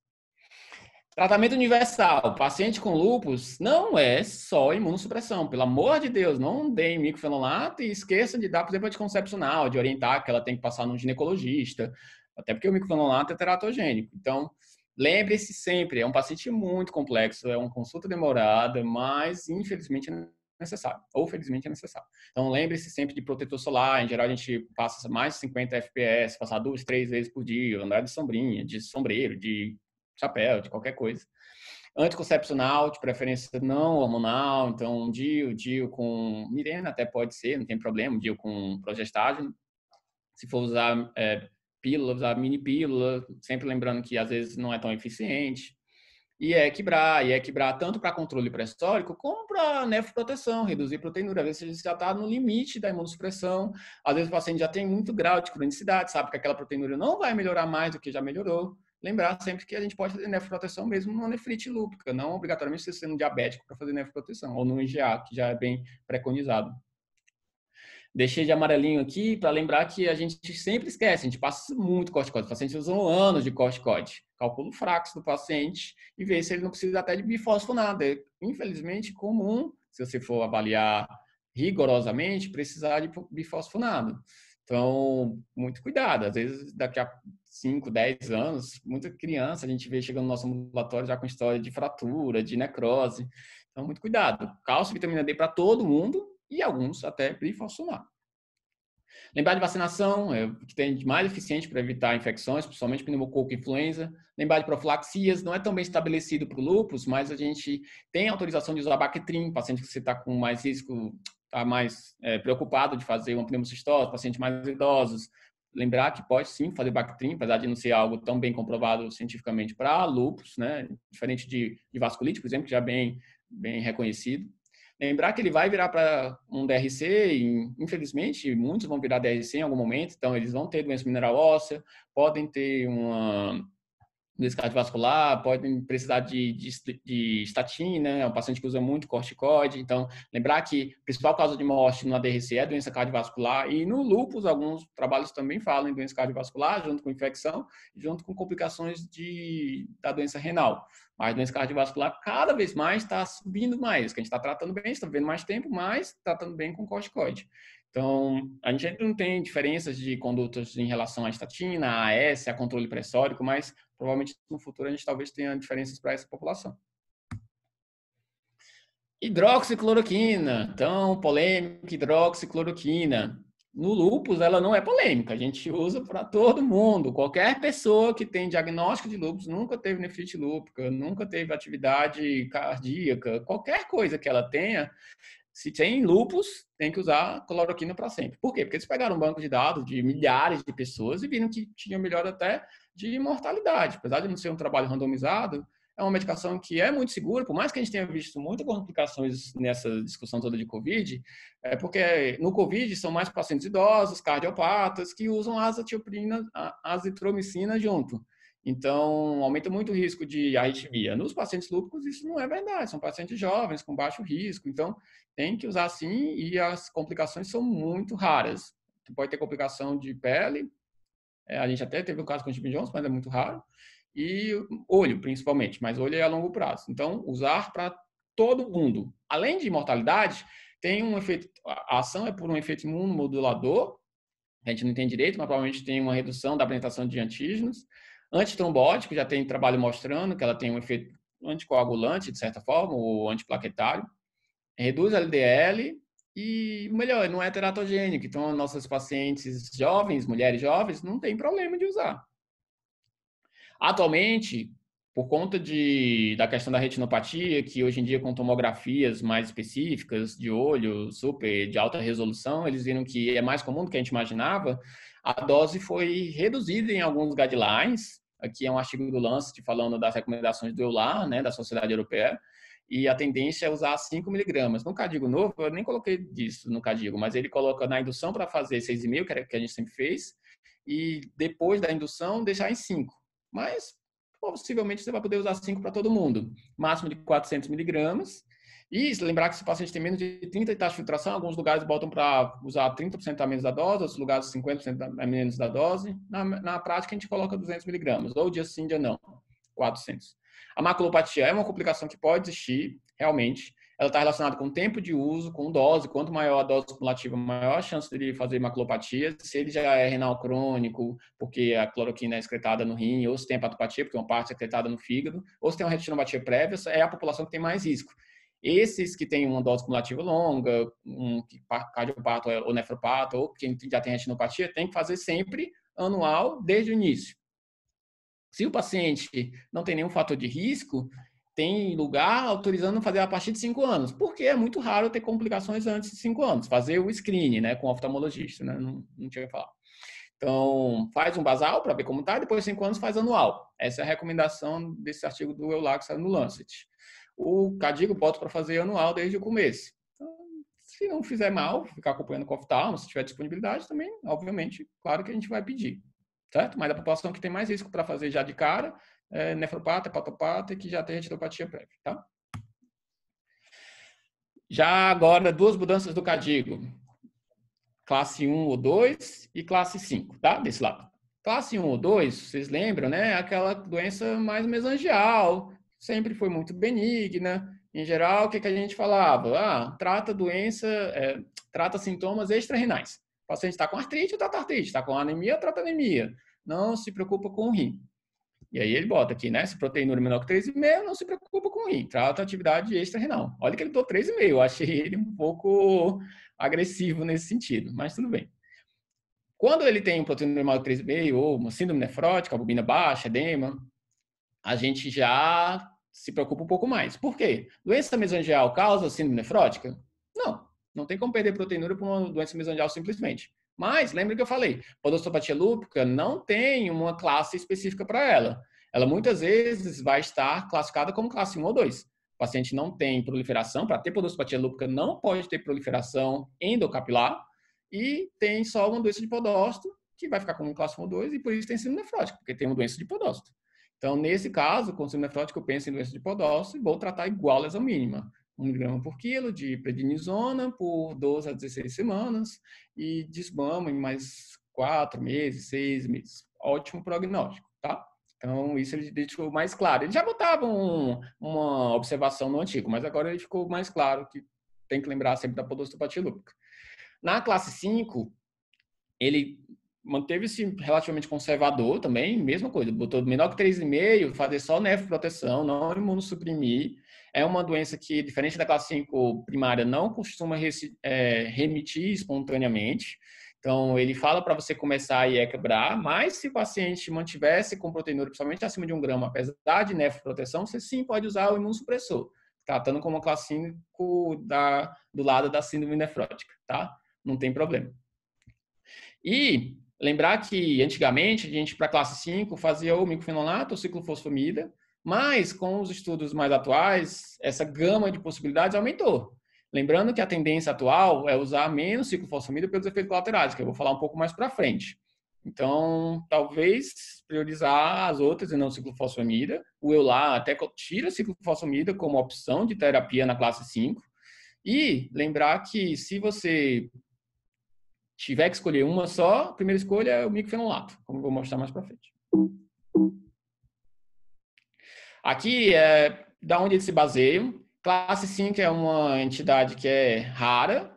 Tratamento universal. Paciente com lúpus não é só imunossupressão. Pelo amor de Deus, não deem microfenolato e esqueça de dar, por exemplo, anticoncepcional, de orientar que ela tem que passar num ginecologista, até porque o microfenolato é teratogênico. Então, lembre-se sempre, é um paciente muito complexo, é uma consulta demorada, mas infelizmente é necessário, ou felizmente é necessário. Então, lembre-se sempre de protetor solar. Em geral, a gente passa mais de 50 FPS, passar 2, 3 vezes por dia, andar de sombrinha, de sombreiro, de chapéu, de qualquer coisa. Anticoncepcional, de preferência não hormonal, então DIU com Mirena até pode ser, não tem problema, DIU com progestágeno. Se for usar pílula, usar mini pílula, sempre lembrando que às vezes não é tão eficiente. E é quebrar tanto para controle pressórico como para nefroproteção, reduzir proteinúria. Às vezes você já está no limite da imunossupressão, às vezes o paciente já tem muito grau de cronicidade, sabe que aquela proteinúria não vai melhorar mais do que já melhorou. Lembrar sempre que a gente pode fazer nefroproteção mesmo numa nefrite lúpica, não obrigatoriamente você sendo diabético para fazer nefroproteção, ou no IgA, que já é bem preconizado. Deixei de amarelinho aqui para lembrar que a gente sempre esquece, a gente passa muito corticóide. Os pacientes usam anos de corticóide. Calcula o frax do paciente e vê se ele não precisa até de bifosfonado. É, infelizmente, comum, se você for avaliar rigorosamente, precisar de bifosfonado. Então, muito cuidado. Às vezes, daqui a 5, 10 anos, muita criança a gente vê chegando no nosso ambulatório já com história de fratura, de necrose. Então, muito cuidado. Cálcio e vitamina D para todo mundo, e alguns até bifosfonato. Lembrar de vacinação, que tem de mais eficiente para evitar infecções, principalmente pneumococo e influenza. Lembrar de profilaxias, não é tão bem estabelecido para o lúpus, mas a gente tem autorização de usar Bactrim, paciente que você está com mais risco, está mais preocupado de fazer uma pneumocistose, pacientes mais idosos. Lembrar que pode sim fazer Bactrim, apesar de não ser algo tão bem comprovado cientificamente para lúpus, né? Diferente de vasculite, por exemplo, que já é bem reconhecido. Lembrar que ele vai virar para um DRC e, infelizmente, muitos vão virar DRC em algum momento, então eles vão ter doença mineral óssea, podem ter uma doença cardiovascular, podem precisar de estatina, é um paciente que usa muito corticoide. Então, lembrar que a principal causa de morte no ADRC é doença cardiovascular, e no lúpus, alguns trabalhos também falam em doença cardiovascular, junto com infecção, junto com complicações da doença renal. Mas a doença cardiovascular cada vez mais está subindo mais, que a gente está tratando bem, está vivendo mais tempo, mas tratando bem com corticoide. Então, a gente ainda não tem diferenças de condutas em relação à estatina, a AS, a controle pressórico, mas provavelmente no futuro a gente talvez tenha diferenças para essa população. Hidroxicloroquina, então, polêmica, hidroxicloroquina. No lúpus, ela não é polêmica, a gente usa para todo mundo. Qualquer pessoa que tem diagnóstico de lúpus, nunca teve nefrite lúpica, nunca teve atividade cardíaca, qualquer coisa que ela tenha, se tem lúpus, tem que usar cloroquina para sempre. Por quê? Porque eles pegaram um banco de dados de milhares de pessoas e viram que tinha melhora até de mortalidade. Apesar de não ser um trabalho randomizado, é uma medicação que é muito segura, por mais que a gente tenha visto muitas complicações nessa discussão toda de Covid, é porque no Covid são mais pacientes idosos, cardiopatas, que usam azitromicina junto. Então, aumenta muito o risco de arritmia. Nos pacientes lúpicos, isso não é verdade. São pacientes jovens, com baixo risco. Então, tem que usar sim, e as complicações são muito raras. Tu pode ter complicação de pele, a gente até teve um caso com o Stephen Johnson, mas é muito raro, e olho, principalmente, mas olho é a longo prazo. Então, usar para todo mundo. Além de mortalidade, tem um efeito, a ação é por um efeito imunomodulador, a gente não entende direito, mas provavelmente tem uma redução da apresentação de antígenos. Antitrombótico, já tem trabalho mostrando que ela tem um efeito anticoagulante, de certa forma, ou antiplaquetário. Reduz a LDL e, melhor, não é teratogênico. Então, nossas pacientes jovens, mulheres jovens, não tem problema de usar. Atualmente, por conta da questão da retinopatia, que hoje em dia com tomografias mais específicas de olho, super, de alta resolução, eles viram que é mais comum do que a gente imaginava, a dose foi reduzida em alguns guidelines. Aqui é um artigo do Lancet falando das recomendações do EULAR, né, da Sociedade Europeia, e a tendência é usar 5 miligramas. No Cadigo novo, eu nem coloquei disso no Cadigo, mas ele coloca na indução para fazer 6,5, que a gente sempre fez, e depois da indução deixar em 5. Mas possivelmente você vai poder usar 5 para todo mundo. Máximo de 400 miligramas. E lembrar que se o paciente tem menos de 30 de taxa de filtração, alguns lugares botam para usar 30% a menos da dose, outros lugares 50% a menos da dose. Na prática, a gente coloca 200 miligramas, ou dia sim, dia não, 400. A maculopatia é uma complicação que pode existir, realmente. Ela está relacionada com tempo de uso, com dose. Quanto maior a dose cumulativa, maior a chance de fazer maculopatia. Se ele já é renal crônico, porque a cloroquina é excretada no rim, ou se tem hepatopatia, porque uma parte é excretada no fígado, ou se tem uma retinopatia prévia, é a população que tem mais risco. Esses que têm uma dose cumulativa longa, um cardiopato ou nefropato, ou quem já tem retinopatia, tem que fazer sempre anual, desde o início. Se o paciente não tem nenhum fator de risco, tem lugar autorizando fazer a partir de 5 anos, porque é muito raro ter complicações antes de 5 anos. Fazer o screening, né, com o oftalmologista, né, não tinha que falar. Então, faz um basal para ver como está, depois de 5 anos faz anual. Essa é a recomendação desse artigo do Euler que saiu no Lancet. O Cadigo bota para fazer anual desde o começo. Então, se não fizer mal, ficar acompanhando o oftalmo, se tiver disponibilidade também, obviamente, claro que a gente vai pedir, certo? Mas a população que tem mais risco para fazer já de cara é nefropata, hepatopata e que já tem retinopatia prévia, tá? Já agora, duas mudanças do Cadigo. Classe 1 ou 2 e classe 5, tá? Desse lado. Classe 1 ou 2, vocês lembram, né? Aquela doença mais mesangial, sempre foi muito benigna. Em geral, o que a gente falava? Trata doença, trata sintomas extra-renais. O paciente está com artrite, trata artrite. Está com anemia, trata anemia. Não se preocupa com o rim. E aí ele bota aqui, né? Se proteinúria menor que 3,5, não se preocupa com o rim. Trata atividade extra-renal. Olha que ele botou 3,5. Eu achei ele um pouco agressivo nesse sentido, mas tudo bem. Quando ele tem um proteinúria menor que 3,5 ou uma síndrome nefrótica, albumina baixa, edema, a gente já se preocupa um pouco mais. Por quê? Doença mesangial causa síndrome nefrótica? Não. Não tem como perder proteinúria por uma doença mesangial simplesmente. Mas, lembra que eu falei, podostopatia lúpica não tem uma classe específica para ela. Ela muitas vezes vai estar classificada como classe 1 ou 2. O paciente não tem proliferação, para ter podostopatia lúpica não pode ter proliferação endocapilar e tem só uma doença de podócito que vai ficar como classe 1 ou 2 e por isso tem síndrome nefrótica, porque tem uma doença de podócito. Então, nesse caso, com síndrome nefrótica, eu penso em doença de podócito e vou tratar igual lesão mínima. 1 mg por quilo de prednisona por 12 a 16 semanas e desmama em mais 4 meses, 6 meses. Ótimo prognóstico, tá? Então, isso ele deixou mais claro. Ele já botava uma observação no antigo, mas agora ele ficou mais claro que tem que lembrar sempre da podostopatia lúpica. Na classe 5, ele manteve-se relativamente conservador também, mesma coisa, botou menor que 3,5, fazer só nefroproteção, não imunossuprimir. É uma doença que, diferente da classe 5 primária, não costuma remitir espontaneamente. Então, ele fala para você começar e quebrar, mas se o paciente mantivesse com proteinúria, principalmente acima de 1 grama, apesar de nefroproteção, você sim pode usar o imunossupressor, tratando como classe 5 do lado da síndrome nefrótica, tá? Não tem problema. E lembrar que antigamente a gente para classe 5 fazia o micofenolato ou ciclofosfamida, mas com os estudos mais atuais, essa gama de possibilidades aumentou. Lembrando que a tendência atual é usar menos ciclofosfamida pelos efeitos colaterais, que eu vou falar um pouco mais para frente. Então, talvez priorizar as outras e não ciclofosfamida. O Eular até tira a ciclofosfamida como opção de terapia na classe 5. E lembrar que se você tiver que escolher uma só, a primeira escolha é o micofenolato, como eu vou mostrar mais para frente. Aqui é da onde eles se baseiam. Classe 5 é uma entidade que é rara,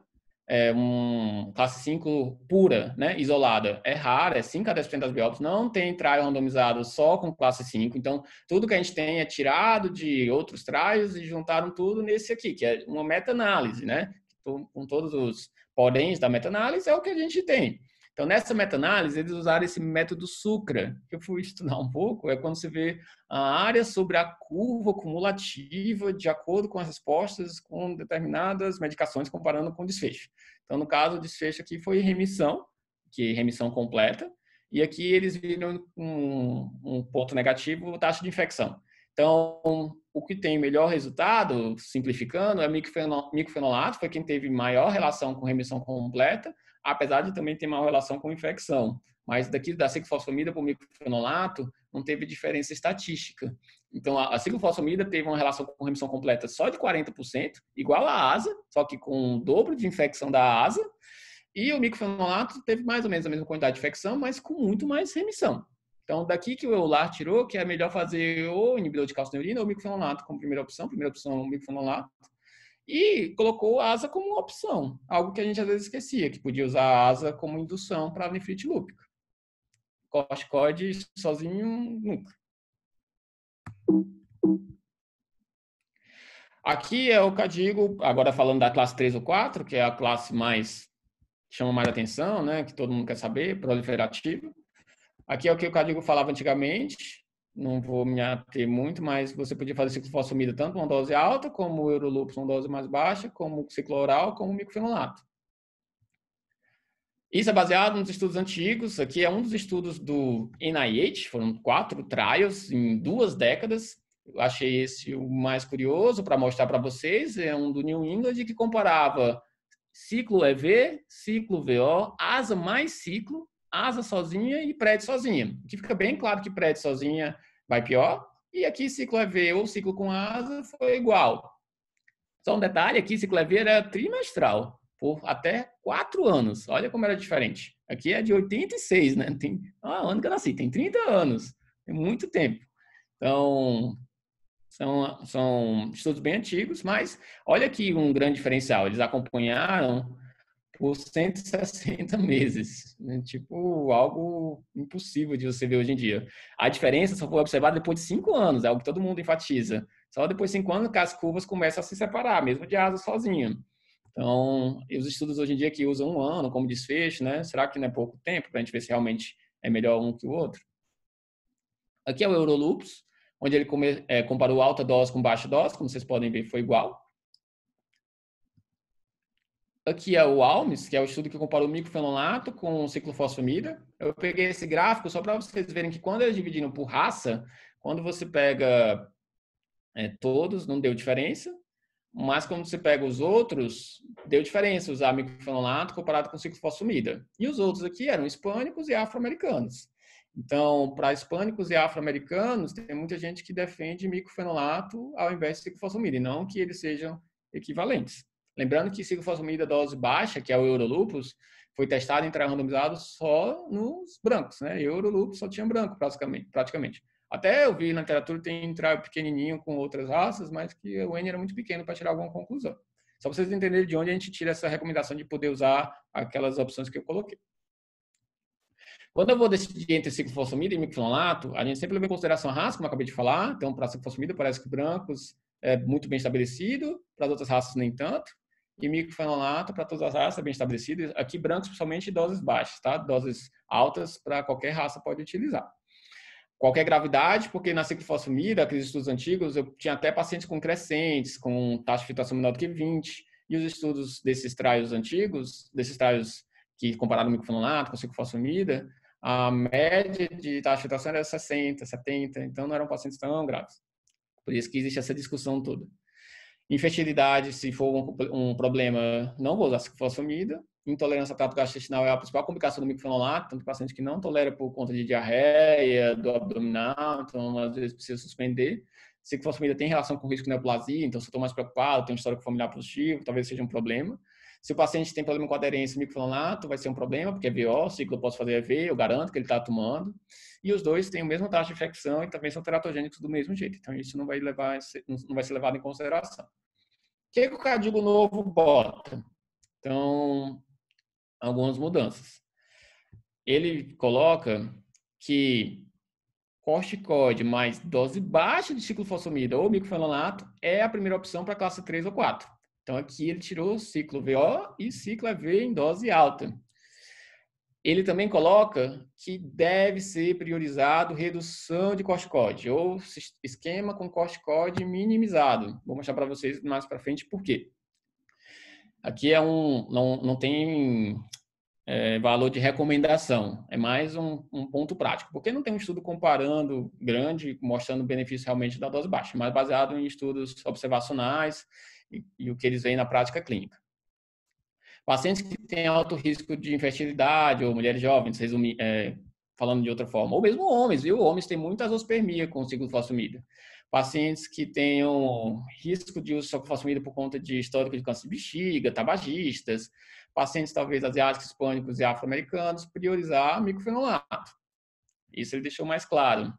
classe 5 pura, né, isolada, é rara, é 5 a 10% das biópsias, não tem trial randomizado só com classe 5, então tudo que a gente tem é tirado de outros trials e juntaram tudo nesse aqui, que é uma meta-análise, né, com todos os poréns da meta-análise é o que a gente tem. Então, nessa meta-análise, eles usaram esse método SUCRA, que eu fui estudar um pouco, é quando você vê a área sobre a curva cumulativa de acordo com as respostas com determinadas medicações, comparando com o desfecho. Então, no caso, o desfecho aqui foi remissão, que é remissão completa, e aqui eles viram um ponto negativo, taxa de infecção. Então, o que tem melhor resultado, simplificando, é micofenolato, foi quem teve maior relação com remissão completa, apesar de também ter maior relação com infecção. Mas daqui da ciclofosfamida para o micofenolato não teve diferença estatística. Então, a ciclofosfamida teve uma relação com remissão completa só de 40%, igual à asa, só que com o dobro de infecção da asa. E o micofenolato teve mais ou menos a mesma quantidade de infecção, mas com muito mais remissão. Então, daqui que o Eular tirou, que é melhor fazer o inibidor de calcineurina ou o micofenolato como primeira opção o micofenolato, e colocou a asa como uma opção, algo que a gente às vezes esquecia, que podia usar a asa como indução para a nefrite lúpica. Corticoide sozinho, nunca. Aqui é o que eu digo, agora falando da classe 3 ou 4, que é a classe mais chama mais atenção, né, que todo mundo quer saber, proliferativa. Aqui é o que o Cadigo falava antigamente, não vou me ater muito, mas você podia fazer ciclofosfamida tanto uma dose alta, como o Eurolupus uma dose mais baixa, como o ciclo oral, como o micofenolato. Isso é baseado nos estudos antigos. Aqui é um dos estudos do NIH, foram 4 trials em 2 décadas. Eu achei esse o mais curioso para mostrar para vocês. É um do New England que comparava ciclo EV, ciclo VO, asa mais ciclo, asa sozinha e prédio sozinha. Aqui fica bem claro que prédio sozinha vai pior. E aqui ciclo EV ou ciclo com asa foi igual. Só um detalhe, aqui ciclo EV era trimestral, por até 4 anos. Olha como era diferente. Aqui é de 86, né? Tem ano que eu nasci, tem 30 anos. Tem muito tempo. Então, são estudos bem antigos, mas olha aqui um grande diferencial. Eles acompanharam por 160 meses. Né? Tipo, algo impossível de você ver hoje em dia. A diferença só foi observada depois de 5 anos, é algo que todo mundo enfatiza. Só depois de 5 anos que as curvas começam a se separar, mesmo de asa sozinha. Então, os estudos hoje em dia que usam 1 ano como desfecho, né? Será que não é pouco tempo para a gente ver se realmente é melhor um que o outro? Aqui é o Eurolupus, onde ele comparou alta dose com baixa dose, como vocês podem ver, foi igual. Aqui é o ALMS, que é o estudo que comparou o microfenonato com o ciclofosfamida. Eu peguei esse gráfico só para vocês verem que quando eles dividiram por raça, quando você pega todos, não deu diferença, mas quando você pega os outros, deu diferença usar microfenolato comparado com ciclofosfamida. E os outros aqui eram hispânicos e afro-americanos. Então, para hispânicos e afro-americanos, tem muita gente que defende microfenolato ao invés de ciclofosfamida, e não que eles sejam equivalentes. Lembrando que ciclofosfamida dose baixa, que é o Eurolupus, foi testado em trial randomizado só nos brancos, né? Eurolupus só tinha branco, praticamente. Até eu vi na literatura tem trial pequenininho com outras raças, mas que o N era muito pequeno para tirar alguma conclusão. Só para vocês entenderem de onde a gente tira essa recomendação de poder usar aquelas opções que eu coloquei. Quando eu vou decidir entre ciclofosfamida e microfenolato, a gente sempre leva em consideração a raça, como eu acabei de falar. Então, para a ciclofosfamida, parece que brancos é muito bem estabelecido, para as outras raças nem tanto. E microfenolato, para todas as raças, é bem estabelecido. Aqui, brancos, principalmente doses baixas, tá? Doses altas, para qualquer raça pode utilizar. Qualquer gravidade, porque na ciclofosfamida, aqueles estudos antigos, eu tinha até pacientes com crescentes, com taxa de filtração menor do que 20. E os estudos desses trials antigos, desses trials que compararam o microfenolato com a ciclofosfamida, a média de taxa de filtração era 60, 70, então não eram pacientes tão graves. Por isso que existe essa discussão toda. Infertilidade, se for um problema, não vou usar ciclofosfamida. Intolerância ao trato gastrointestinal é a principal complicação do microfenolato, tanto paciente que não tolera por conta de diarreia, do abdominal, então às vezes precisa suspender. Ciclofosfamida tem relação com risco de neoplasia, então se eu estou mais preocupado, tem um histórico familiar positivo, talvez seja um problema. Se o paciente tem problema com aderência ao microfenolato, vai ser um problema, porque é VO, ciclo eu posso fazer EV, eu garanto que ele está tomando. E os dois têm a mesma taxa de infecção e também são teratogênicos do mesmo jeito. Então, isso não vai ser levado em consideração. O que o Cardigo Novo bota? Então, algumas mudanças. Ele coloca que corticoide mais dose baixa de ciclofosfamida ou microfenolato é a primeira opção para classe 3 ou 4. Então, aqui ele tirou ciclo VO e ciclo EV em dose alta. Ele também coloca que deve ser priorizado redução de corticoide ou esquema com corticoide minimizado. Vou mostrar para vocês mais para frente por quê. Aqui não tem valor de recomendação, é mais um ponto prático, porque não tem um estudo comparando grande, mostrando o benefício realmente da dose baixa, mas baseado em estudos observacionais e o que eles veem na prática clínica. Pacientes que têm alto risco de infertilidade ou mulheres jovens, falando de outra forma, ou mesmo homens, viu? Homens têm muita azoospermia com ciclofosfamida. Pacientes que tenham risco de uso de ciclofosfamida por conta de histórico de câncer de bexiga, tabagistas, pacientes talvez asiáticos, hispânicos e afro-americanos, priorizar microfenolato. Isso ele deixou mais claro.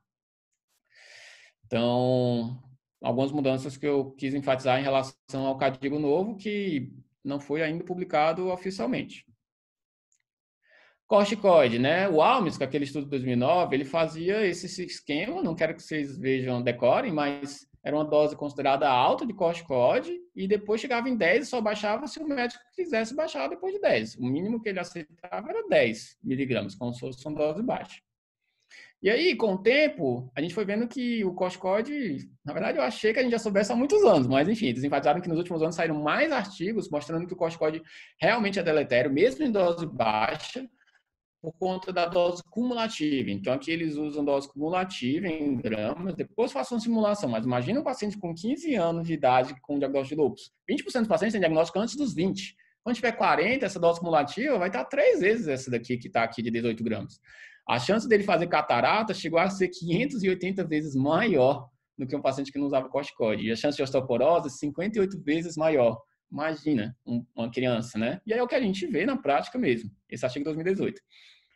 Então, algumas mudanças que eu quis enfatizar em relação ao Cardigo Novo, que não foi ainda publicado oficialmente. Corticoide, né? O Almes, com aquele estudo de 2009, ele fazia esse esquema, não quero que vocês vejam, decorem, mas era uma dose considerada alta de corticoide e depois chegava em 10 e só baixava se o médico quisesse baixar depois de 10. O mínimo que ele aceitava era 10 miligramas, como se fosse uma dose baixa. E aí, com o tempo, a gente foi vendo que o corticoide, na verdade, eu achei que a gente já soubesse há muitos anos, mas enfim, eles enfatizaram que nos últimos anos saíram mais artigos mostrando que o corticoide realmente é deletério, mesmo em dose baixa, por conta da dose cumulativa. Então, aqui eles usam dose cumulativa em gramas, depois façam uma simulação, mas imagina um paciente com 15 anos de idade com diagnóstico de lúpus. 20% dos pacientes têm diagnóstico antes dos 20. Quando tiver 40, essa dose cumulativa vai estar 3 vezes essa daqui que está aqui de 18 gramas. A chance dele fazer catarata chegou a ser 580 vezes maior do que um paciente que não usava corticoide. E a chance de osteoporose, 58 vezes maior. Imagina uma criança, né? E aí é o que a gente vê na prática mesmo. Esse artigo de 2018.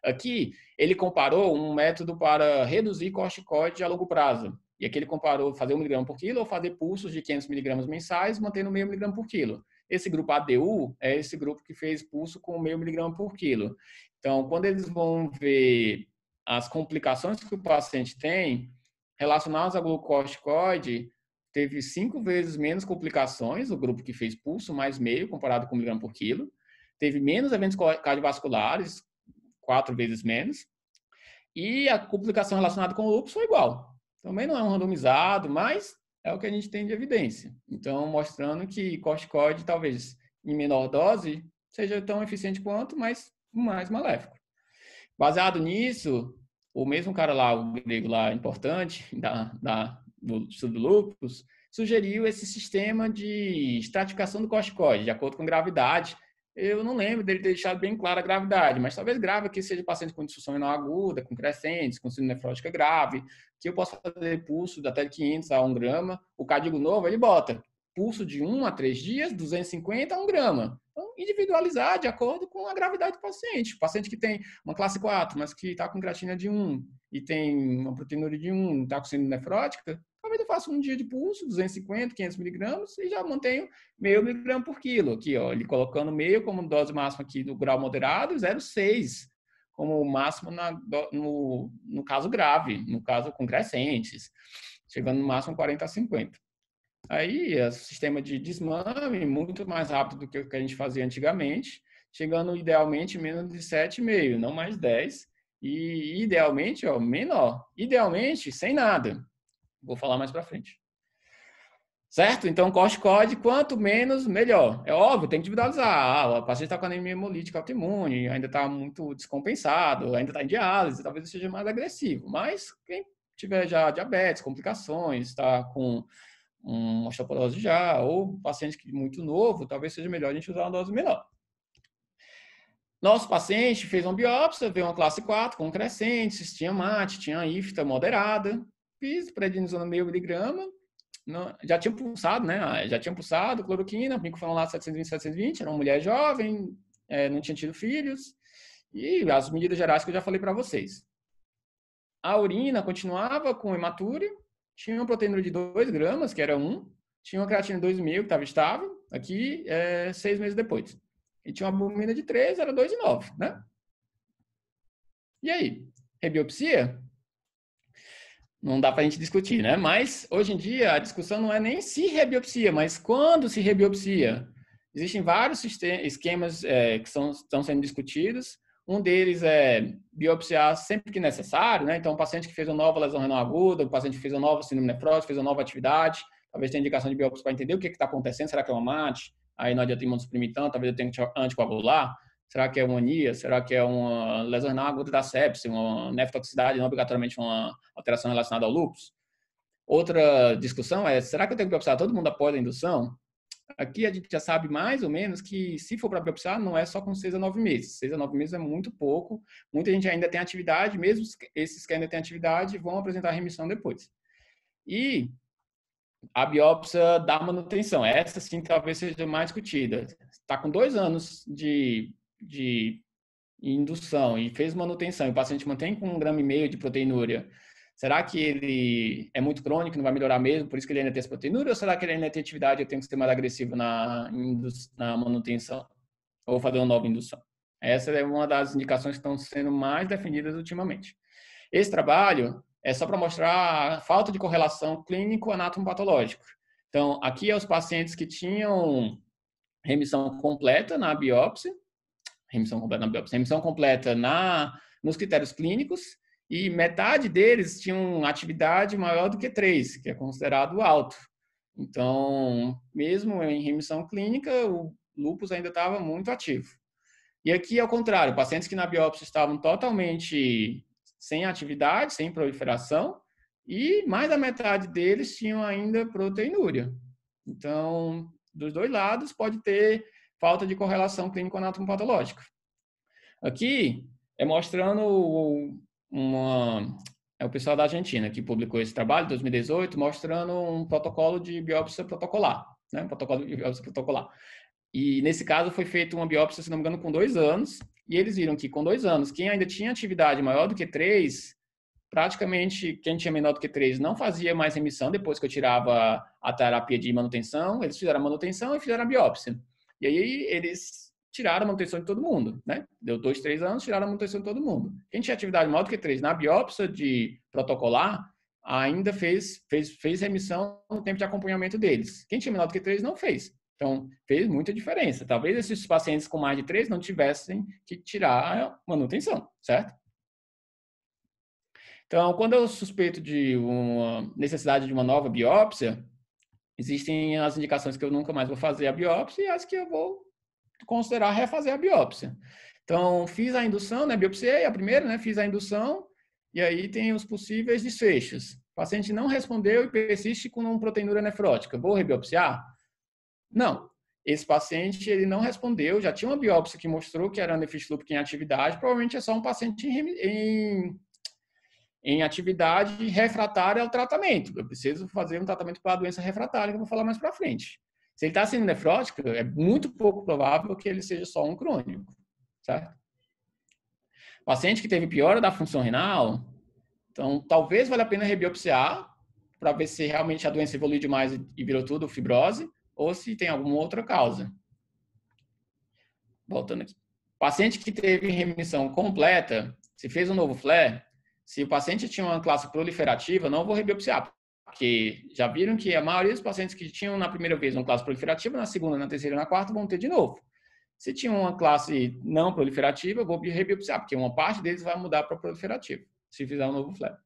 Aqui, ele comparou um método para reduzir corticoide a longo prazo. E aqui ele comparou fazer 1 mg por quilo ou fazer pulsos de 500 mg mensais, mantendo meio miligrama por quilo. Esse grupo ADU é esse grupo que fez pulso com meio miligrama por quilo. Então, quando eles vão ver as complicações que o paciente tem relacionadas ao glucocorticoide, teve 5 vezes menos complicações, o grupo que fez pulso, mais meio, comparado com miligrama por quilo. Teve menos eventos cardiovasculares, 4 vezes menos. E a complicação relacionada com o lúpus foi igual. Também não é um randomizado, mas é o que a gente tem de evidência. Então, mostrando que corticoide, talvez em menor dose, seja tão eficiente quanto, mas mais maléfico. Baseado nisso, o mesmo cara lá, o grego lá importante, do estudo do lúpus, sugeriu esse sistema de estratificação do corticoide, de acordo com gravidade. Eu não lembro dele ter deixado bem clara a gravidade, mas talvez grave aqui seja paciente com disfunção renal aguda, com crescentes, com síndrome nefrótica grave, que eu posso fazer pulso de até de 500 a 1 grama. O Cadigo novo, ele bota pulso de 1 a 3 dias, 250 a 1 grama. Então, individualizar de acordo com a gravidade do paciente. O paciente que tem uma classe 4, mas que está com creatina de 1 e tem uma proteinúria de 1, está com síndrome nefrótica, talvez eu faça um dia de pulso, 250, 500 miligramas, e já mantenho meio miligrama por quilo. Aqui, ó, ele colocando meio como dose máxima aqui do grau moderado, 0,6 como máximo no caso grave, no caso com crescentes, chegando no máximo 40 a 50. Aí, é um sistema de desmame muito mais rápido do que o que a gente fazia antigamente, chegando idealmente menos de 7,5, não mais 10, e idealmente, ó, menor. Idealmente, sem nada. Vou falar mais para frente. Certo? Então, corticoide, quanto menos, melhor. É óbvio, tem que individualizar. O paciente está com anemia hemolítica autoimune, ainda está muito descompensado, ainda está em diálise, talvez seja mais agressivo. Mas quem tiver já diabetes, complicações, está com uma osteoporose já, ou paciente muito novo, talvez seja melhor a gente usar uma dose menor. Nosso paciente fez uma biópsia, veio uma classe 4 com crescentes, tinha MAT, tinha IFTA moderada, fiz prednisona meio miligrama, já tinha pulsado, né? Já tinha pulsado, cloroquina, microfenonato 720, 720, era uma mulher jovem, não tinha tido filhos, e as medidas gerais que eu já falei para vocês. A urina continuava com hematúria, tinha uma proteína de 2 gramas, que era 1, tinha uma creatina de 2,5, que estava estável, aqui 6 meses depois. E tinha uma albumina de 3, era 2,9, né? E aí? Rebiopsia? Não dá para a gente discutir, né? Mas, hoje em dia, a discussão não é nem se rebiopsia, mas quando se rebiopsia. Existem vários esquemas que estão sendo discutidos. Um deles é biopsiar sempre que necessário, né? Então, o paciente que fez uma nova lesão renal aguda, o paciente que fez uma nova síndrome nefrótica, fez uma nova atividade, talvez tenha indicação de biópsia para entender o que está acontecendo. Será que é uma MAT? Aí não adianta imunossuprimir tanto, talvez eu tenha que anticoagular. Será que é uma anemia? Será que é uma lesão renal aguda da sepse, uma nefrotoxicidade, não obrigatoriamente uma alteração relacionada ao lúpus? Outra discussão é, será que eu tenho que biopsiar todo mundo após a indução? Aqui a gente já sabe mais ou menos que se for para biopsiar, não é só com 6 a 9 meses. 6 a 9 meses é muito pouco. Muita gente ainda tem atividade, mesmo esses que ainda têm atividade vão apresentar remissão depois. E a biópsia da manutenção, essa sim talvez seja mais discutida. Está com 2 anos de indução e fez manutenção, e o paciente mantém com 1,5 grama de proteinúria, será que ele é muito crônico, não vai melhorar mesmo, por isso que ele ainda tem essa proteinúria, ou será que ele ainda tem atividade e eu tenho que ser mais agressivo na manutenção, ou fazer uma nova indução? Essa é uma das indicações que estão sendo mais defendidas ultimamente. Esse trabalho é só para mostrar a falta de correlação clínico-anatomopatológica. Então, aqui é os pacientes que tinham remissão completa na biópsia, remissão completa nos critérios clínicos, e metade deles tinham atividade maior do que 3, que é considerado alto. Então, mesmo em remissão clínica, o lúpus ainda estava muito ativo. E aqui, ao contrário, pacientes que na biópsia estavam totalmente sem atividade, sem proliferação, e mais da metade deles tinham ainda proteinúria. Então, dos dois lados, pode ter falta de correlação clínico-anatomopatológica. Aqui é mostrando o pessoal da Argentina que publicou esse trabalho, em 2018, mostrando um protocolo de biópsia protocolar, né? Um protocolo de biópsia protocolar. E nesse caso foi feita uma biópsia, se não me engano, com 2 anos, e eles viram que com 2 anos, quem ainda tinha atividade maior do que 3, praticamente quem tinha menor do que 3 não fazia mais remissão depois que eu tirava a terapia de manutenção, eles fizeram a manutenção e fizeram a biópsia. E aí eles tiraram a manutenção de todo mundo, né? Deu 2, 3 anos, tiraram a manutenção de todo mundo. Quem tinha atividade maior do que 3 na biópsia de protocolar, ainda fez remissão no tempo de acompanhamento deles. Quem tinha menor do que 3 não fez. Então, fez muita diferença. Talvez esses pacientes com mais de 3 não tivessem que tirar a manutenção, certo? Então, quando eu suspeito de uma necessidade de uma nova biópsia, existem as indicações que eu nunca mais vou fazer a biópsia e as que eu vou considerar refazer a biópsia. Então, fiz a indução, né? Biopsiei a primeira, né? Fiz a indução e aí tem os possíveis desfechos. O paciente não respondeu e persiste com uma proteinúria nefrótica. Vou rebiopsiar? Não. Esse paciente, ele não respondeu, já tinha uma biópsia que mostrou que era Nephist lúpica em atividade, provavelmente é só um paciente em atividade refratária ao tratamento. Eu preciso fazer um tratamento para a doença refratária, que eu vou falar mais para frente. Se ele está sendo nefrótico, é muito pouco provável que ele seja só um crônico, certo? Paciente que teve piora da função renal, então talvez valha a pena rebiopsiar para ver se realmente a doença evoluiu demais e virou tudo fibrose, ou se tem alguma outra causa. Voltando aqui. Paciente que teve remissão completa, se fez um novo flare, se o paciente tinha uma classe proliferativa, não vou rebiopsiar, porque já viram que a maioria dos pacientes que tinham na primeira vez uma classe proliferativa, na segunda, na terceira e na quarta vão ter de novo. Se tinha uma classe não proliferativa, eu vou rebiopsiar, porque uma parte deles vai mudar para proliferativa, se fizer um novo flare.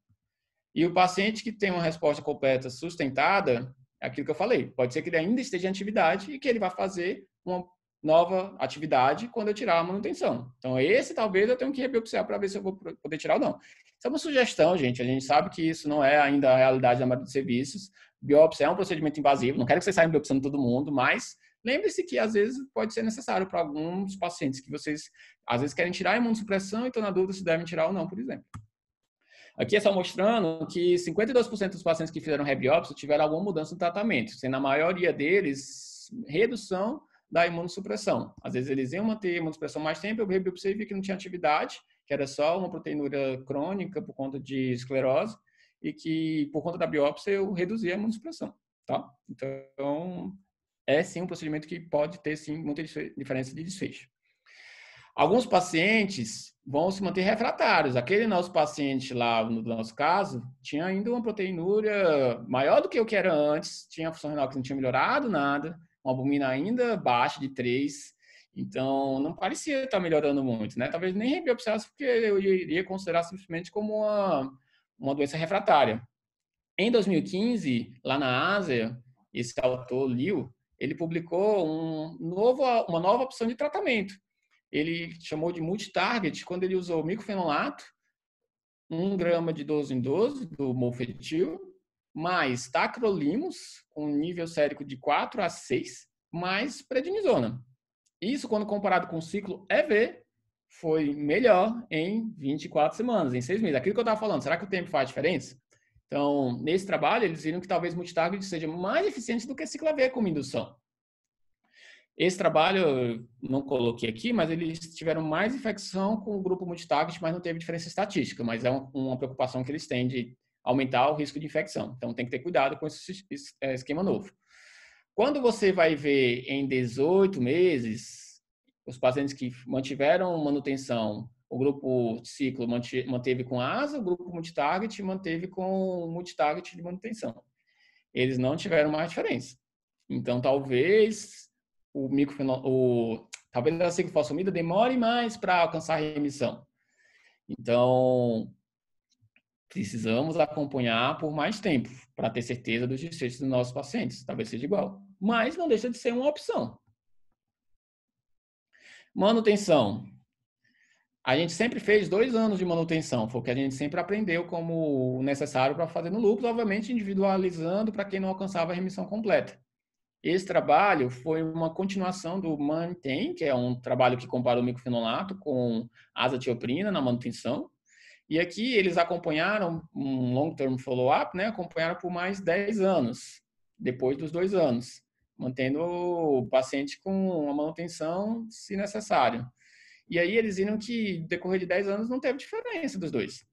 E o paciente que tem uma resposta completa sustentada, é aquilo que eu falei, pode ser que ele ainda esteja em atividade e que ele vai fazer uma nova atividade quando eu tirar a manutenção. Então, esse talvez eu tenha que rebiopsiar para ver se eu vou poder tirar ou não. Isso é uma sugestão, gente. A gente sabe que isso não é ainda a realidade da maioria dos serviços. Biópsia é um procedimento invasivo. Não quero que vocês saiam biopsiando todo mundo, mas lembre-se que às vezes pode ser necessário para alguns pacientes que vocês às vezes querem tirar a imunossupressão e estão na dúvida se devem tirar ou não, por exemplo. Aqui é só mostrando que 52% dos pacientes que fizeram rebiópsia tiveram alguma mudança no tratamento, sendo a maioria deles redução da imunossupressão. Às vezes eles iam manter a imunossupressão mais tempo, eu rebiopsiei e vi que não tinha atividade, que era só uma proteinúria crônica por conta de esclerose e que por conta da biópsia eu reduzi a imunossupressão, tá? Então, é sim um procedimento que pode ter sim muita diferença de desfecho. Alguns pacientes vão se manter refratários. Aquele nosso paciente lá, no nosso caso, tinha ainda uma proteinúria maior do que o que era antes, tinha a função renal que não tinha melhorado nada, uma albumina ainda baixa de 3, então não parecia estar melhorando muito, né? Talvez nem rebiopsiasse, porque eu iria considerar simplesmente como uma doença refratária. Em 2015, lá na Ásia, esse autor, Liu, ele publicou uma nova opção de tratamento. Ele chamou de multitarget quando ele usou micofenolato, 1 grama de 12 em 12 do mofetil, mais tacrolimus, com nível sérico de 4 a 6, mais prednisona. Isso, quando comparado com o ciclo EV, foi melhor em 24 semanas, em 6 meses. Aquilo que eu estava falando, será que o tempo faz diferença? Então, nesse trabalho, eles viram que talvez multitarget seja mais eficiente do que ciclo EV como indução. Esse trabalho eu não coloquei aqui, mas eles tiveram mais infecção com o grupo multitarget, mas não teve diferença estatística, mas é uma preocupação que eles têm de aumentar o risco de infecção. Então, tem que ter cuidado com esse esquema novo. Quando você vai ver em 18 meses, os pacientes que mantiveram manutenção, o grupo ciclo manteve com asa, o grupo multitarget manteve com multitarget de manutenção. Eles não tiveram mais diferença. Então, talvez talvez a ciclofosfamida demore mais para alcançar a remissão. Então, Precisamos acompanhar por mais tempo para ter certeza dos desfechos dos nossos pacientes. Talvez seja igual, mas não deixa de ser uma opção. Manutenção. A gente sempre fez 2 anos de manutenção, foi o que a gente sempre aprendeu como necessário para fazer no lúpus, obviamente individualizando para quem não alcançava a remissão completa. Esse trabalho foi uma continuação do MANTEN, que é um trabalho que compara o miclofenolato com azatioprina na manutenção. E aqui eles acompanharam um long-term follow-up, né? Acompanharam por mais 10 anos, depois dos 2 anos, mantendo o paciente com a manutenção, se necessário. E aí eles viram que, no decorrer de 10 anos, não teve diferença dos dois.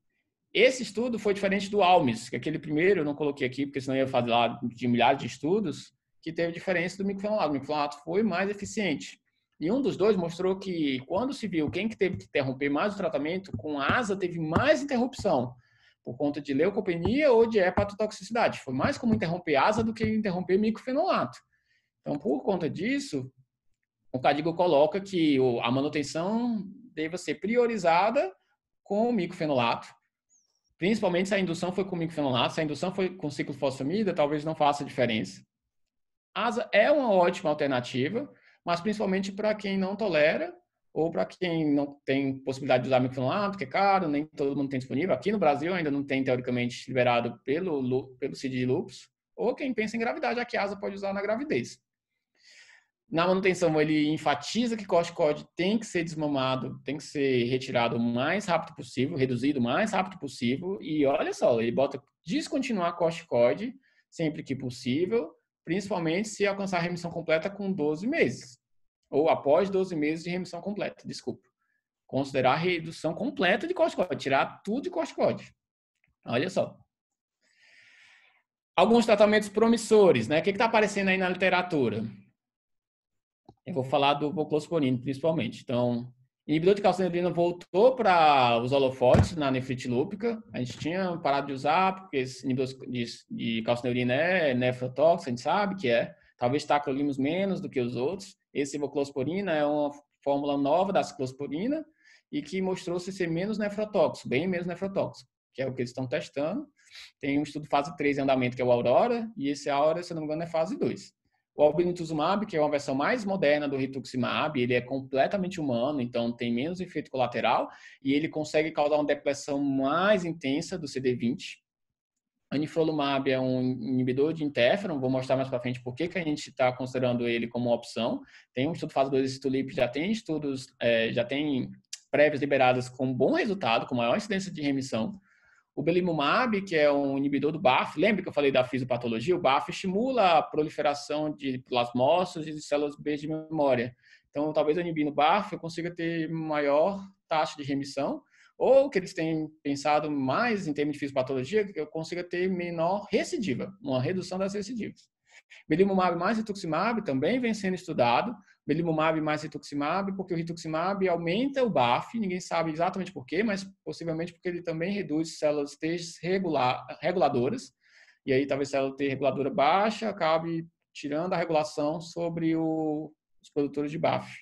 Esse estudo foi diferente do ALMS, que aquele primeiro eu não coloquei aqui, porque senão ia falar lá de milhares de estudos, que teve diferença do miclofenolato. O miclofenolato foi mais eficiente. E um dos dois mostrou que, quando se viu quem que teve que interromper mais o tratamento, com asa teve mais interrupção, por conta de leucopenia ou de hepatotoxicidade. Foi mais comum interromper asa do que interromper miclofenolato. Então, por conta disso, o Cadigo coloca que a manutenção deve ser priorizada com o miclofenolato, principalmente se a indução foi com miclofenolato. Se a indução foi com ciclofosfamida, talvez não faça diferença. Asa é uma ótima alternativa, mas principalmente para quem não tolera ou para quem não tem possibilidade de usar miclofenolato, que é caro, nem todo mundo tem disponível. Aqui no Brasil ainda não tem, teoricamente, liberado pelo CID de lúpus, ou quem pensa em gravidade, já que a asa pode usar na gravidez. Na manutenção, ele enfatiza que corticoide tem que ser desmamado, tem que ser retirado o mais rápido possível, reduzido o mais rápido possível. E olha só, ele bota descontinuar corticoide sempre que possível, principalmente se alcançar a remissão completa com 12 meses. Ou após 12 meses de remissão completa, desculpa. Considerar a redução completa de corticoide, tirar tudo de corticoide. Olha só. Alguns tratamentos promissores, né? O que está aparecendo aí na literatura? Eu vou falar do voclosporina, principalmente. Então, inibidor de calcineuridina voltou para os holofotes na nefrite lúpica. A gente tinha parado de usar, porque esse inibidor de calcineuridina é nefrotóxico, a gente sabe que é. Talvez tacrolimus menos do que os outros. Esse voclosporina é uma fórmula nova da ciclosporina e que mostrou-se ser menos nefrotóxico, bem menos nefrotóxico, que é o que eles estão testando. Tem um estudo fase 3 em andamento, que é o Aurora, e esse Aurora, se não me engano, é fase 2. O obinutuzumab, que é uma versão mais moderna do rituximab, ele é completamente humano, então tem menos efeito colateral e ele consegue causar uma depressão mais intensa do CD20. Anifrolumab é um inibidor de interferon, vou mostrar mais para frente por que a gente está considerando ele como uma opção. Tem um estudo fase 2 desse tulip, já tem estudos, já tem prévias liberadas com bom resultado, com maior incidência de remissão. O belimumab, que é um inibidor do BAFF, lembra que eu falei da fisiopatologia? O BAFF estimula a proliferação de plasmócitos e de células B de memória. Então, talvez inibindo o BAFF eu consiga ter maior taxa de remissão, ou que eles têm pensado mais em termos de fisiopatologia, que eu consiga ter menor recidiva, uma redução das recidivas. Belimumab mais rituximab também vem sendo estudado. Belimumab mais rituximab, porque o rituximab aumenta o BAFF, ninguém sabe exatamente por quê, mas possivelmente porque ele também reduz células T reguladoras, e aí talvez célula T reguladora baixa acabe tirando a regulação sobre os produtores de BAFF.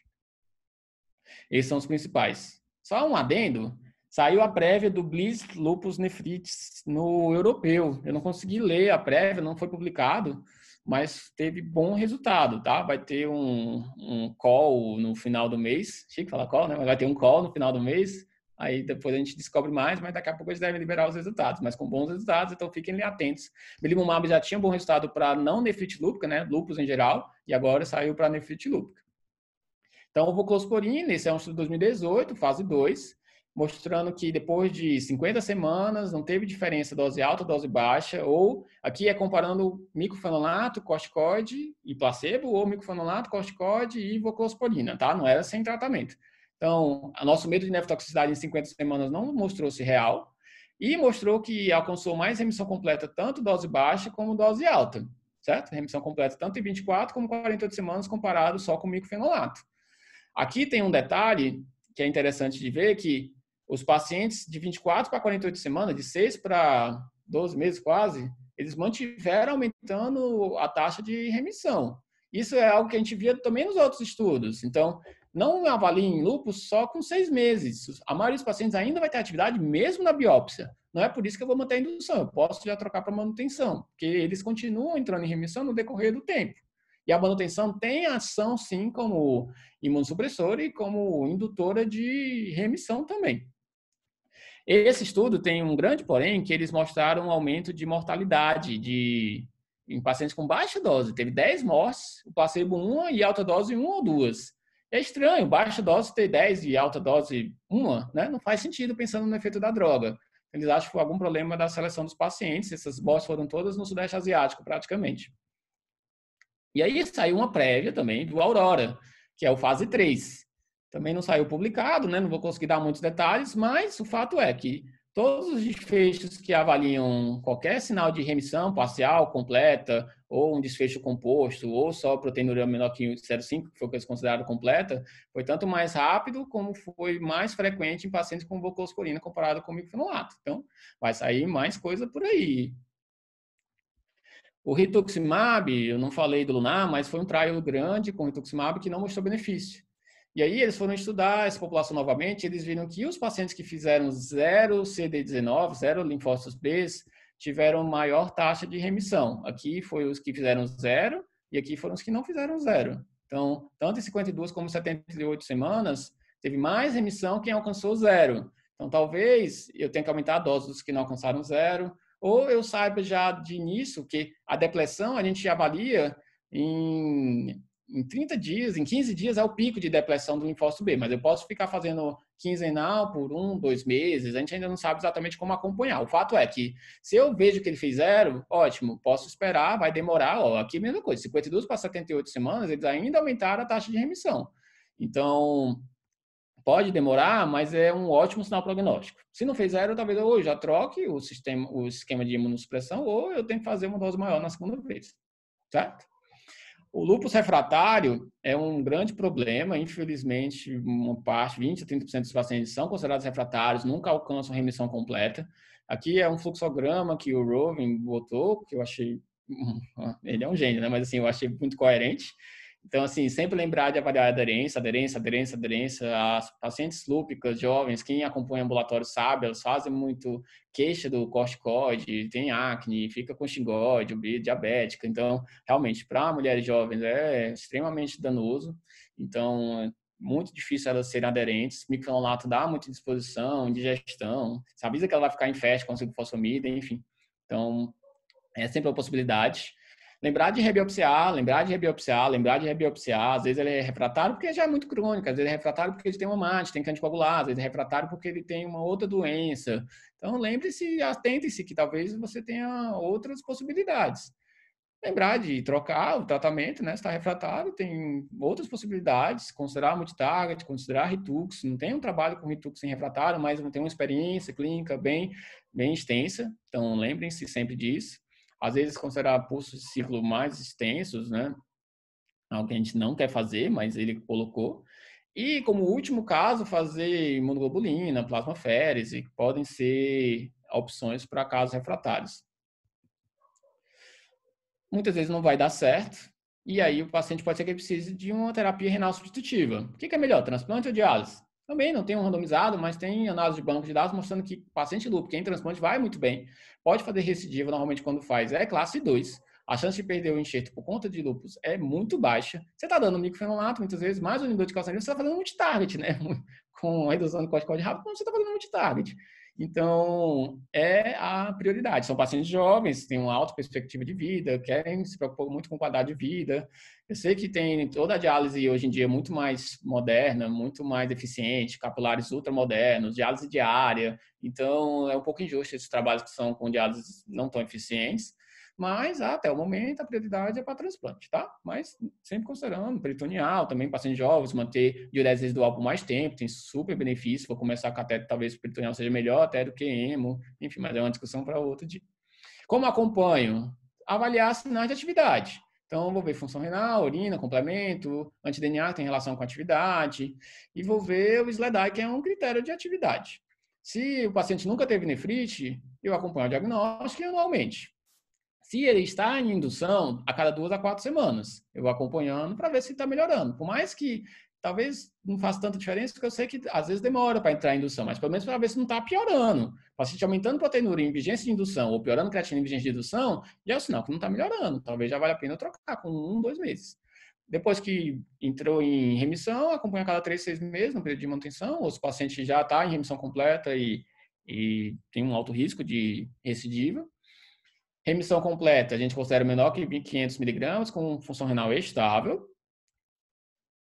Esses são os principais. Só um adendo, saiu a prévia do Bliss Lupus Nephritis no europeu. Eu não consegui ler a prévia, não foi publicado, mas teve bom resultado, tá? Vai ter um call no final do mês. Chique falar call, né? Mas vai ter um call no final do mês. Aí depois a gente descobre mais, mas daqui a pouco eles devem liberar os resultados, mas com bons resultados, então fiquem atentos. Belimumab já tinha bom resultado para não nefrite lúpica, né? Lúpus em geral, e agora saiu para nefrite lúpica. Então, o voclosporina, esse é um estudo de 2018, fase 2, mostrando que depois de 50 semanas não teve diferença dose alta, dose baixa, ou aqui é comparando miclofenolato, corticoide e placebo, ou miclofenolato, corticoide e voclosporina, tá? Não era sem tratamento. Então, o nosso medo de nefrotoxicidade em 50 semanas não mostrou-se real e mostrou que alcançou mais remissão completa, tanto dose baixa como dose alta, certo? Remissão completa tanto em 24 como 48 semanas comparado só com miclofenolato. Aqui tem um detalhe que é interessante de ver, que os pacientes de 24 para 48 semanas, de 6 para 12 meses quase, eles mantiveram aumentando a taxa de remissão. Isso é algo que a gente via também nos outros estudos. Então, não avaliem lúpus só com 6 meses. A maioria dos pacientes ainda vai ter atividade mesmo na biópsia. não é por isso que eu vou manter a indução, eu posso já trocar para manutenção, porque eles continuam entrando em remissão no decorrer do tempo. E a manutenção tem ação, sim, como imunossupressora e como indutora de remissão também. Esse estudo tem um grande porém, que eles mostraram um aumento de mortalidade em pacientes com baixa dose. Teve 10 mortes, o placebo 1 e alta dose 1 ou 2. É estranho, baixa dose ter 10 e alta dose 1, né? Não faz sentido pensando no efeito da droga. Eles acham que foi algum problema da seleção dos pacientes. Essas mortes foram todas no Sudeste Asiático, praticamente. E aí saiu uma prévia também do Aurora, que é o fase 3. Também não saiu publicado, né? Não vou conseguir dar muitos detalhes, mas o fato é que todos os desfechos que avaliam qualquer sinal de remissão parcial, completa, ou um desfecho composto, ou só proteinúria menor que 0,5, que foi o que eles consideraram completa, foi tanto mais rápido como foi mais frequente em pacientes com voclosporina comparado com microfenolato. Então, vai sair mais coisa por aí. O rituximab, eu não falei do LUNAR, mas foi um trial grande com rituximab que não mostrou benefício. E aí eles foram estudar essa população novamente, eles viram que os pacientes que fizeram 0 CD19, 0 linfócitos B, tiveram maior taxa de remissão. Aqui foi os que fizeram 0 e aqui foram os que não fizeram 0. Então, tanto em 52 como em 78 semanas, teve mais remissão quem alcançou 0. Então, talvez eu tenha que aumentar a dose dos que não alcançaram 0, ou eu saiba já de início que a depressão a gente avalia em 30 dias, em 15 dias é o pico de depressão do linfócito B, mas eu posso ficar fazendo quinzenal por 1, 2 meses, a gente ainda não sabe exatamente como acompanhar. O fato é que se eu vejo que ele fez 0, ótimo, posso esperar, vai demorar, ó, aqui a mesma coisa, 52 para 78 semanas, eles ainda aumentaram a taxa de remissão. Então, pode demorar, mas é um ótimo sinal prognóstico. Se não fez 0, talvez eu já troque o esquema de imunossupressão ou eu tenho que fazer uma dose maior na segunda vez, certo? O lúpus refratário é um grande problema, infelizmente, uma parte, 20 a 30% dos pacientes são considerados refratários, nunca alcançam remissão completa. Aqui é um fluxograma que o Rovin botou, que eu achei, ele é um gênio, né? Mas assim, eu achei muito coerente. Então, assim, sempre lembrar de avaliar a aderência. As pacientes lúpicas jovens, quem acompanha ambulatório sabe, elas fazem muito queixa do corticoide, tem acne, fica com xingode, diabética. Então, realmente, para mulheres jovens é extremamente danoso. Então, é muito difícil elas serem aderentes. Microfenolato dá muita disposição, indigestão. Você avisa que ela vai ficar em festa com ciclofosfamida, enfim. Então, é sempre uma possibilidade. Lembrar de rebiopsiar. Às vezes ele é refratário porque já é muito crônico, às vezes é refratário porque ele tem uma MAT, tem que anticoagular, às vezes é refratário porque ele tem uma outra doença. Então, lembre-se, atente-se que talvez você tenha outras possibilidades. Lembrar de trocar o tratamento, né? Se está refratário, tem outras possibilidades, considerar multitarget, considerar Ritux. Não tem um trabalho com Ritux em refratário, mas tem uma experiência clínica bem extensa. Então, lembrem-se sempre disso. Às vezes, considerar pulsos de ciclo mais extensos, né? Algo que a gente não quer fazer, mas ele colocou. E, como último caso, fazer imunoglobulina, plasmaférese, que podem ser opções para casos refratários. Muitas vezes não vai dar certo, e aí o paciente pode ser que ele precise de uma terapia renal substitutiva. O que é melhor, transplante ou diálise? Também não tem um randomizado, mas tem análise de banco de dados mostrando que paciente lúpico em transplante vai muito bem. Pode fazer recidiva normalmente quando faz, é classe 2. A chance de perder o enxerto por conta de lúpus é muito baixa. Você está dando microfenolato, muitas vezes, mais o inibidor de calcineuria, você está fazendo multitarget, né? Com a redução do corticoide rápido, você está fazendo multitarget. Então, é a prioridade. São pacientes jovens, têm uma alta perspectiva de vida, querem se preocupar muito com qualidade de vida. Eu sei que tem toda a diálise hoje em dia muito mais moderna, muito mais eficiente, capilares ultramodernos, diálise diária. Então, é um pouco injusto esses trabalhos que são com diálises não tão eficientes. Mas, até o momento, a prioridade é para transplante, tá? Mas sempre considerando peritoneal, também pacientes jovens, manter diurese residual por mais tempo, tem super benefício. Vou começar com cateter, talvez o peritoneal seja melhor até do que hemo, enfim, mas é uma discussão para outro dia. Como acompanho? Avaliar sinais de atividade. Então, vou ver função renal, urina, complemento, anti-DNA tem relação com atividade, e vou ver o SLEDAI, que é um critério de atividade. Se o paciente nunca teve nefrite, eu acompanho o diagnóstico anualmente. Se ele está em indução, a cada 2 a 4 semanas, eu vou acompanhando para ver se está melhorando. Por mais que talvez não faça tanta diferença, porque eu sei que às vezes demora para entrar em indução, mas pelo menos para ver se não está piorando. O paciente aumentando proteinúria em vigência de indução ou piorando creatina em vigência de indução, já é o sinal que não está melhorando. Talvez já vale a pena trocar com 1, 2 meses. Depois que entrou em remissão, acompanha a cada 3, 6 meses no período de manutenção, ou se o paciente já está em remissão completa e tem um alto risco de recidiva. Remissão completa, a gente considera menor que 500 miligramas, com função renal estável.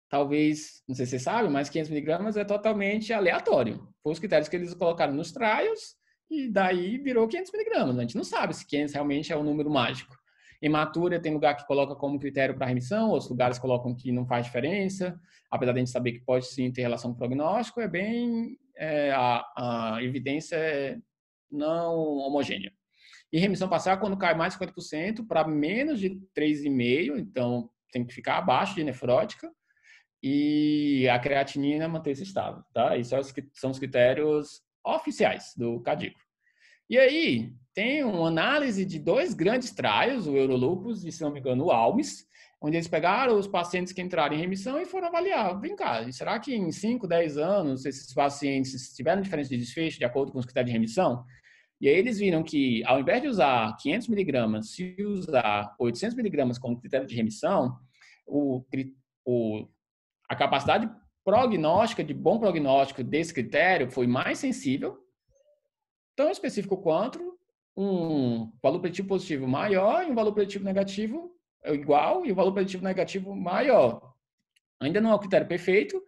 Talvez, não sei se você sabe, mas 500 miligramas é totalmente aleatório. Foi os critérios que eles colocaram nos trials e daí virou 500 miligramas. A gente não sabe se 500 realmente é o número mágico. Hematúria tem lugar que coloca como critério para remissão, outros lugares colocam que não faz diferença. Apesar de a gente saber que pode sim ter relação com o prognóstico, a evidência é não homogênea. E remissão parcial quando cai mais de 50% para menos de 3,5, então tem que ficar abaixo de nefrótica, e a creatinina manter-se estável, tá? Isso são os critérios oficiais do CADICO. E aí, tem uma análise de 2 grandes trials, o Eurolupus e, se não me engano, o ALMS, onde eles pegaram os pacientes que entraram em remissão e foram avaliar. Vem cá, será que em 5, 10 anos esses pacientes tiveram diferença de desfecho de acordo com os critérios de remissão? E aí eles viram que, ao invés de usar 500 miligramas, se usar 800 miligramas como critério de remissão, a capacidade prognóstica, de bom prognóstico desse critério foi mais sensível, tão específico quanto um valor preditivo positivo maior e um valor preditivo negativo igual e o valor preditivo negativo maior. Ainda não é o critério perfeito,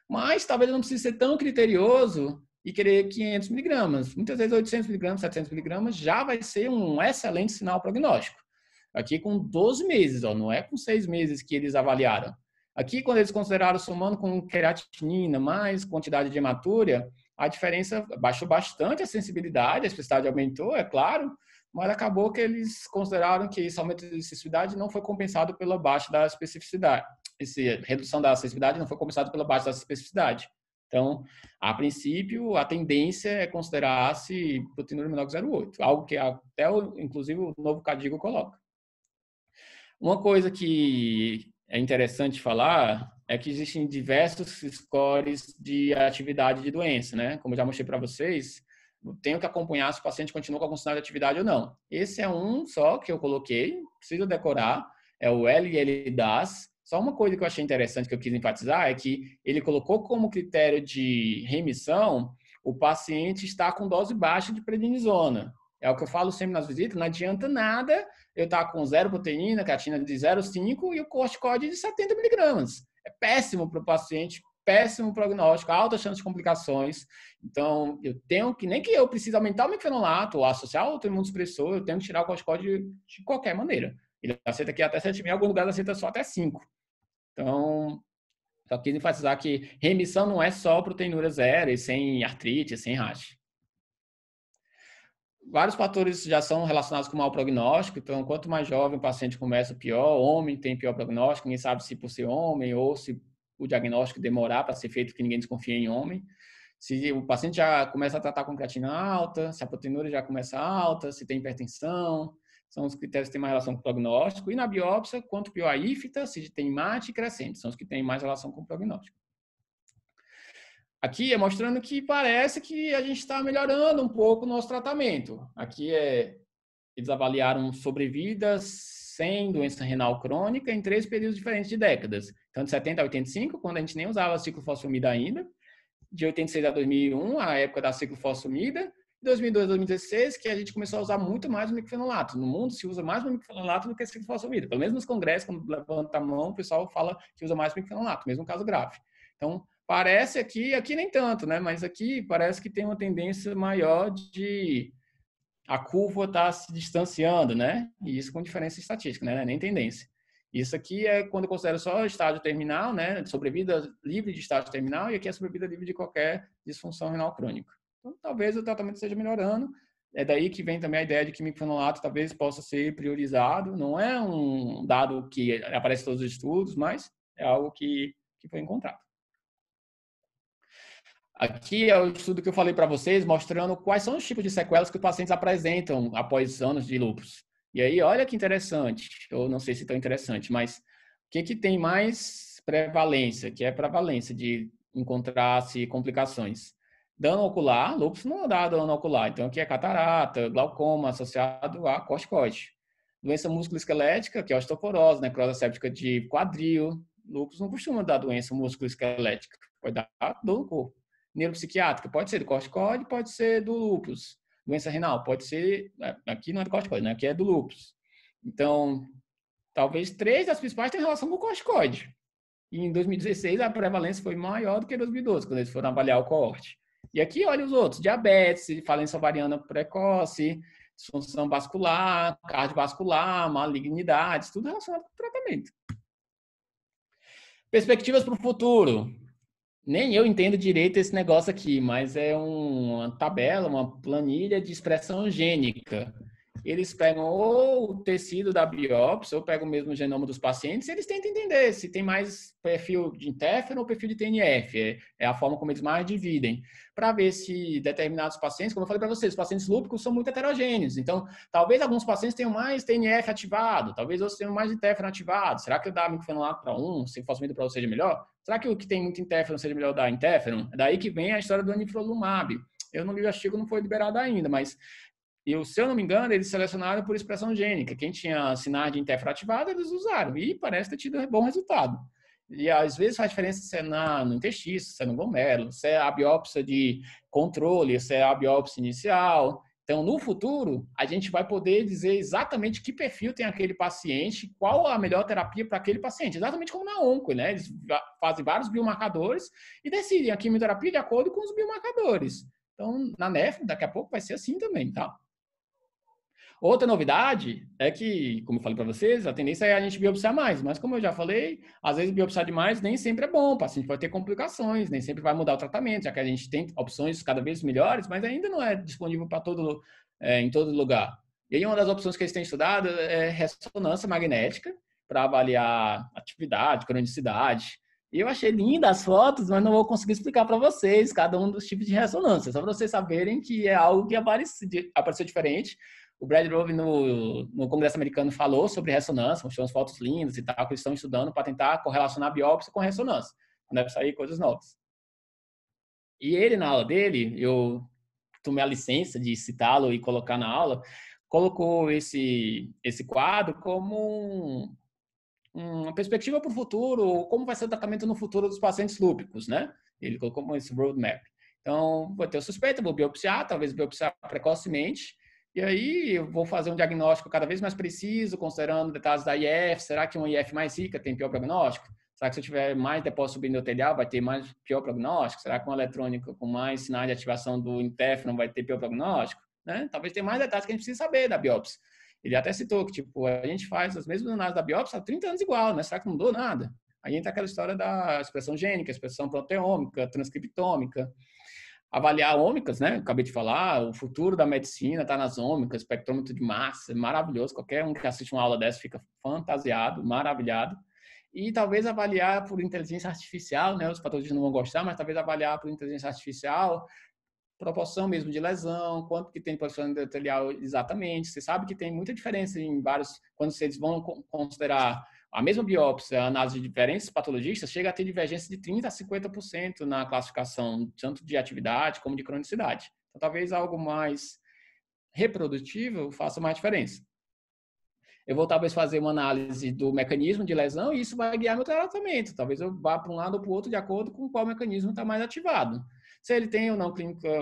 mas talvez não precise ser tão criterioso e querer 500 miligramas. Muitas vezes 800 miligramas, 700 miligramas já vai ser um excelente sinal prognóstico. Aqui com 12 meses, não é com 6 meses que eles avaliaram. Aqui, quando eles consideraram somando com creatinina mais quantidade de hematúria, a diferença baixou bastante a sensibilidade, a especificidade aumentou, é claro, mas acabou que eles consideraram que esse aumento de sensibilidade não foi compensado pela baixa da especificidade. Essa redução da sensibilidade não foi compensada pela baixa da especificidade. Então, a princípio, a tendência é considerar-se proteinúria menor que 0,8, algo que até, inclusive, o novo CADIGO coloca. Uma coisa que é interessante falar é que existem diversos scores de atividade de doença, né? Como eu já mostrei para vocês, tenho que acompanhar se o paciente continua com algum sinal de atividade ou não. Esse é um só que eu coloquei, preciso decorar, é o LL-DAS. Só uma coisa que eu achei interessante que eu quis enfatizar é que ele colocou como critério de remissão o paciente estar com dose baixa de prednisona. É o que eu falo sempre nas visitas, não adianta nada eu estar com 0 proteína, creatina de 0,5 e o corticoide de 70 miligramas. É péssimo para o paciente, péssimo prognóstico, alta chance de complicações. Então, eu tenho que, nem que eu precise aumentar o micfenolato ou associar outro imunossupressor, eu tenho que tirar o corticoide de qualquer maneira. Ele aceita aqui até 7 mil, em alguns lugares aceita só até 5. Então, só quis enfatizar que remissão não é só proteinúria zero e sem artrite, sem rash. Vários fatores já são relacionados com mau prognóstico, então quanto mais jovem o paciente começa, pior. Homem tem pior prognóstico, ninguém sabe se por ser homem ou se o diagnóstico demorar para ser feito, porque ninguém desconfia em homem. Se o paciente já começa a tratar com creatina alta, se a proteinúria já começa alta, se tem hipertensão, são os critérios que têm mais relação com o prognóstico. E na biópsia, quanto pior a IFTA, se tem MAT e crescente, são os que têm mais relação com o prognóstico. Aqui é mostrando que parece que a gente está melhorando um pouco o nosso tratamento. Aqui eles avaliaram sobrevida sem doença renal crônica em 3 períodos diferentes de décadas. Então, de 70 a 85, quando a gente nem usava ciclofosfamida ainda. De 86 a 2001, a época da ciclofosfamida. De 2002 a 2016, que a gente começou a usar muito mais o micfenolato. No mundo se usa mais o micfenolato do que a ciclofosfamida. Pelo menos nos congressos, quando levanta a mão, o pessoal fala que usa mais o micfenolato, mesmo caso grave. Então, parece aqui nem tanto, né? Mas aqui parece que tem uma tendência maior de a curva estar se distanciando, né? E isso com diferença estatística, né? Nem tendência. Isso aqui é quando eu considero só estágio terminal, né? Sobrevida livre de estágio terminal, e aqui é sobrevida livre de qualquer disfunção renal crônica. Então, talvez o tratamento esteja melhorando. É daí que vem também a ideia de que micfenolato talvez possa ser priorizado. Não é um dado que aparece em todos os estudos, mas é algo que foi encontrado. Aqui é o estudo que eu falei para vocês, mostrando quais são os tipos de sequelas que os pacientes apresentam após anos de lúpus. E aí, olha que interessante, eu não sei se tão interessante, mas o que tem mais prevalência, que é prevalência de encontrar-se complicações. Dano ocular, lúpus não dá dano ocular. Então, aqui é catarata, glaucoma associado a corticoide. Doença musculoesquelética, que é osteoporose, necrose séptica de quadril. Lúpus não costuma dar doença musculoesquelética, pode dar dor no corpo. Neuropsiquiátrica, pode ser do corticoide, pode ser do lúpus. Doença renal, pode ser, aqui não é do corticoide, né? Aqui é do lúpus. Então, talvez 3 das principais tenham relação com o corticoide. E em 2016, a prevalência foi maior do que em 2012, quando eles foram avaliar o coorte. E aqui, olha os outros: diabetes, falência ovariana precoce, disfunção vascular, cardiovascular, malignidades, tudo relacionado com o tratamento. Perspectivas para o futuro. Nem eu entendo direito esse negócio aqui, mas é uma tabela, uma planilha de expressão gênica. Eles pegam ou o tecido da biópsia, ou pegam mesmo o genoma dos pacientes, e eles tentam entender se tem mais perfil de interferon ou perfil de TNF. É a forma como eles mais dividem, para ver se determinados pacientes, como eu falei para vocês, os pacientes lúpicos são muito heterogêneos. Então, talvez alguns pacientes tenham mais TNF ativado, talvez outros tenham mais interferon ativado. Será que eu dar micofenolato para um, se fosfamida para outro seja melhor? Será que o que tem muito interferon seja melhor dar interferon? É daí que vem a história do anifrolumab. Eu não li o artigo, não foi liberado ainda, mas se eu não me engano, eles selecionaram por expressão gênica. Quem tinha sinais de interferon ativado, eles usaram. E parece ter tido um bom resultado. E às vezes faz diferença se é no intestino, se é no glomérulo, se é a biópsia de controle, se é a biópsia inicial. Então, no futuro, a gente vai poder dizer exatamente que perfil tem aquele paciente, qual a melhor terapia para aquele paciente. Exatamente como na onco, né? Eles fazem vários biomarcadores e decidem a quimioterapia de acordo com os biomarcadores. Então, na NEF, daqui a pouco vai ser assim também, tá? Outra novidade é que, como eu falei para vocês, a tendência é a gente biopsiar mais, mas como eu já falei, às vezes biopsiar demais nem sempre é bom, o paciente pode ter complicações, nem sempre vai mudar o tratamento, já que a gente tem opções cada vez melhores, mas ainda não é disponível para em todo lugar. E aí uma das opções que eles têm estudado é ressonância magnética, para avaliar atividade, cronicidade. E eu achei lindas as fotos, mas não vou conseguir explicar para vocês cada um dos tipos de ressonância, só para vocês saberem que é algo que apareceu diferente. O Brad Rove, no Congresso Americano, falou sobre ressonância, mostrou umas fotos lindas e tal, que eles estão estudando para tentar correlacionar a biópsia com ressonância. Deve sair coisas novas. E ele, na aula dele, eu tomei a licença de citá-lo e colocar na aula, colocou esse quadro como uma perspectiva para o futuro, como vai ser o tratamento no futuro dos pacientes lúpicos, né? Ele colocou como esse roadmap. Então, vou ter o suspeita, vou biopsiar, talvez biopsiar precocemente, e aí eu vou fazer um diagnóstico cada vez mais preciso, considerando detalhes da IF. Será que uma IF mais rica tem pior prognóstico? Será que se eu tiver mais depósito subendotelial vai ter pior prognóstico? Será que uma eletrônica com mais sinais de ativação do interferon vai ter pior prognóstico? Né? Talvez tenha mais detalhes que a gente precisa saber da biópsia. Ele até citou que, tipo, a gente faz as mesmas análises da biópsia há 30 anos igual, né? Será que não mudou nada? Aí entra aquela história da expressão gênica, expressão proteômica, transcriptômica, avaliar ômicas, né? Acabei de falar, o futuro da medicina está nas ômicas, espectrômetro de massa, maravilhoso. Qualquer um que assiste uma aula dessa fica fantasiado, maravilhado. E talvez avaliar por inteligência artificial, né? Os patologistas não vão gostar, mas talvez avaliar por inteligência artificial, proporção mesmo de lesão, quanto que tem proporção endotelial exatamente. Você sabe que tem muita diferença em vários, quando vocês vão considerar a mesma biópsia, a análise de diferentes patologistas, chega a ter divergência de 30% a 50% na classificação, tanto de atividade como de cronicidade. Então, talvez algo mais reprodutivo faça mais diferença. Eu vou talvez fazer uma análise do mecanismo de lesão e isso vai guiar meu tratamento. Talvez eu vá para um lado ou para o outro de acordo com qual mecanismo está mais ativado. Se ele tem ou não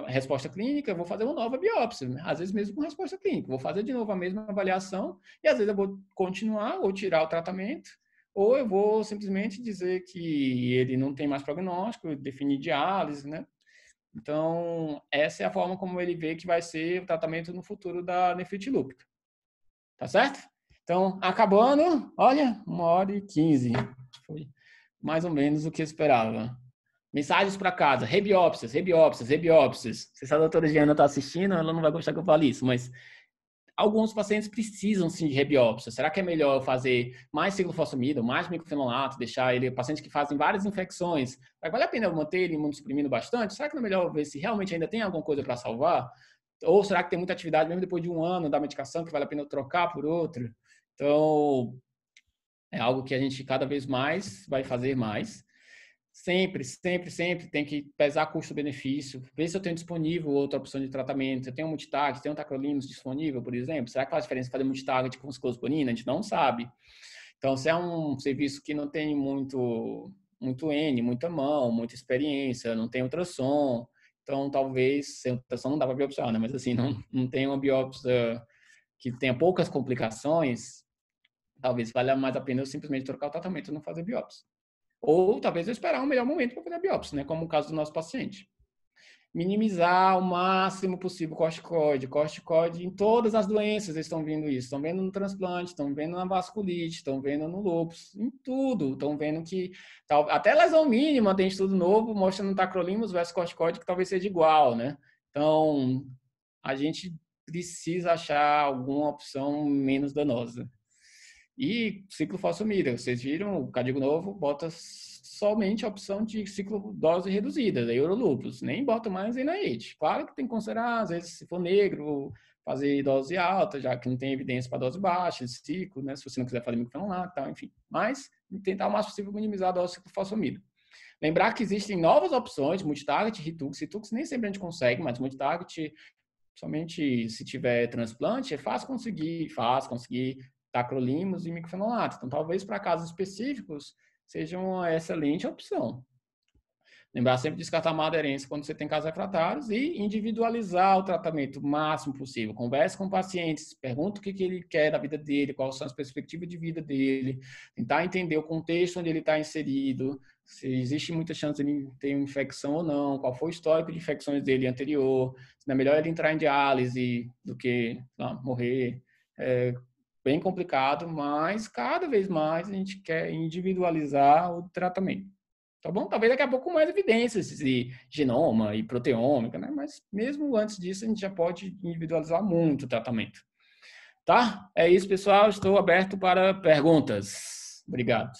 resposta clínica, eu vou fazer uma nova biópsia, né? Às vezes mesmo com resposta clínica. Vou fazer de novo a mesma avaliação e às vezes eu vou continuar ou tirar o tratamento, ou eu vou simplesmente dizer que ele não tem mais prognóstico, definir diálise, né? Então, essa é a forma como ele vê que vai ser o tratamento no futuro da nefrite lúpica. Tá certo? Então, acabando, olha, 1h15. Foi mais ou menos o que eu esperava. Mensagens para casa, rebiópsias, rebiópsias, rebiópsias. Se a doutora Giana está assistindo, ela não vai gostar que eu fale isso, mas alguns pacientes precisam sim de rebiópsia. Será que é melhor fazer mais ciclofosfamida, mais micofenolato, deixar ele, pacientes que fazem várias infecções, vale a pena eu manter ele imunossuprimindo bastante? Será que não é melhor ver se realmente ainda tem alguma coisa para salvar? Ou será que tem muita atividade mesmo depois de um ano da medicação que vale a pena eu trocar por outra? Então, É algo que a gente cada vez mais vai fazer mais. Sempre, sempre, sempre tem que pesar custo-benefício, ver se eu tenho disponível outra opção de tratamento. Eu tenho um multitarget, tenho um tacrolimus disponível, por exemplo. Será que faz diferença fazer multitarget com ciclosporina? A gente não sabe. Então, se é um serviço que não tem muito N, muita mão, muita experiência, não tem ultrassom, então talvez, sem ultrassom não dá para biopsiar, né? Mas assim, não tem uma biópsia que tenha poucas complicações, talvez valha mais a pena eu simplesmente trocar o tratamento e não fazer biópsia. Ou talvez eu esperar um melhor momento para fazer a biópsia, né? Como o caso do nosso paciente. Minimizar o máximo possível o corticoide. Corticoide em todas as doenças eles estão vendo isso. Estão vendo no transplante, estão vendo na vasculite, estão vendo no lúpus, em tudo. Estão vendo que até lesão mínima tem estudo novo mostrando tacrolimus versus corticoide que talvez seja igual, né? Então, a gente precisa achar alguma opção menos danosa. E ciclofosfamida, vocês viram, o Cadigo Novo bota somente a opção de ciclo dose reduzida, da Eurolupus, nem bota mais NIH. Claro que tem que considerar, às vezes, se for negro, fazer dose alta, já que não tem evidência para dose baixa, de ciclo, né? Se você não quiser fazer microfenolato, tal, enfim. Mas tentar o máximo possível minimizar a dose de ciclofosfamida. Lembrar que existem novas opções, multitarget, Ritux. Ritux nem sempre a gente consegue, mas multitarget, somente se tiver transplante, é fácil conseguir tacrolimus e microfenolato. Então, talvez para casos específicos, seja uma excelente opção. Lembrar sempre de descartar uma aderência quando você tem casos refratários e individualizar o tratamento o máximo possível. Converse com pacientes, pergunta o que ele quer da vida dele, quais são as perspectivas de vida dele, tentar entender o contexto onde ele está inserido, se existe muita chance de ele ter uma infecção ou não, qual foi o histórico de infecções dele anterior, se é melhor ele entrar em diálise do que morrer. É bem complicado, mas cada vez mais a gente quer individualizar o tratamento. Tá bom? Talvez daqui a pouco mais evidências de genoma e proteômica, né? Mas mesmo antes disso, a gente já pode individualizar muito o tratamento. Tá? É isso, pessoal. Estou aberto para perguntas. Obrigado.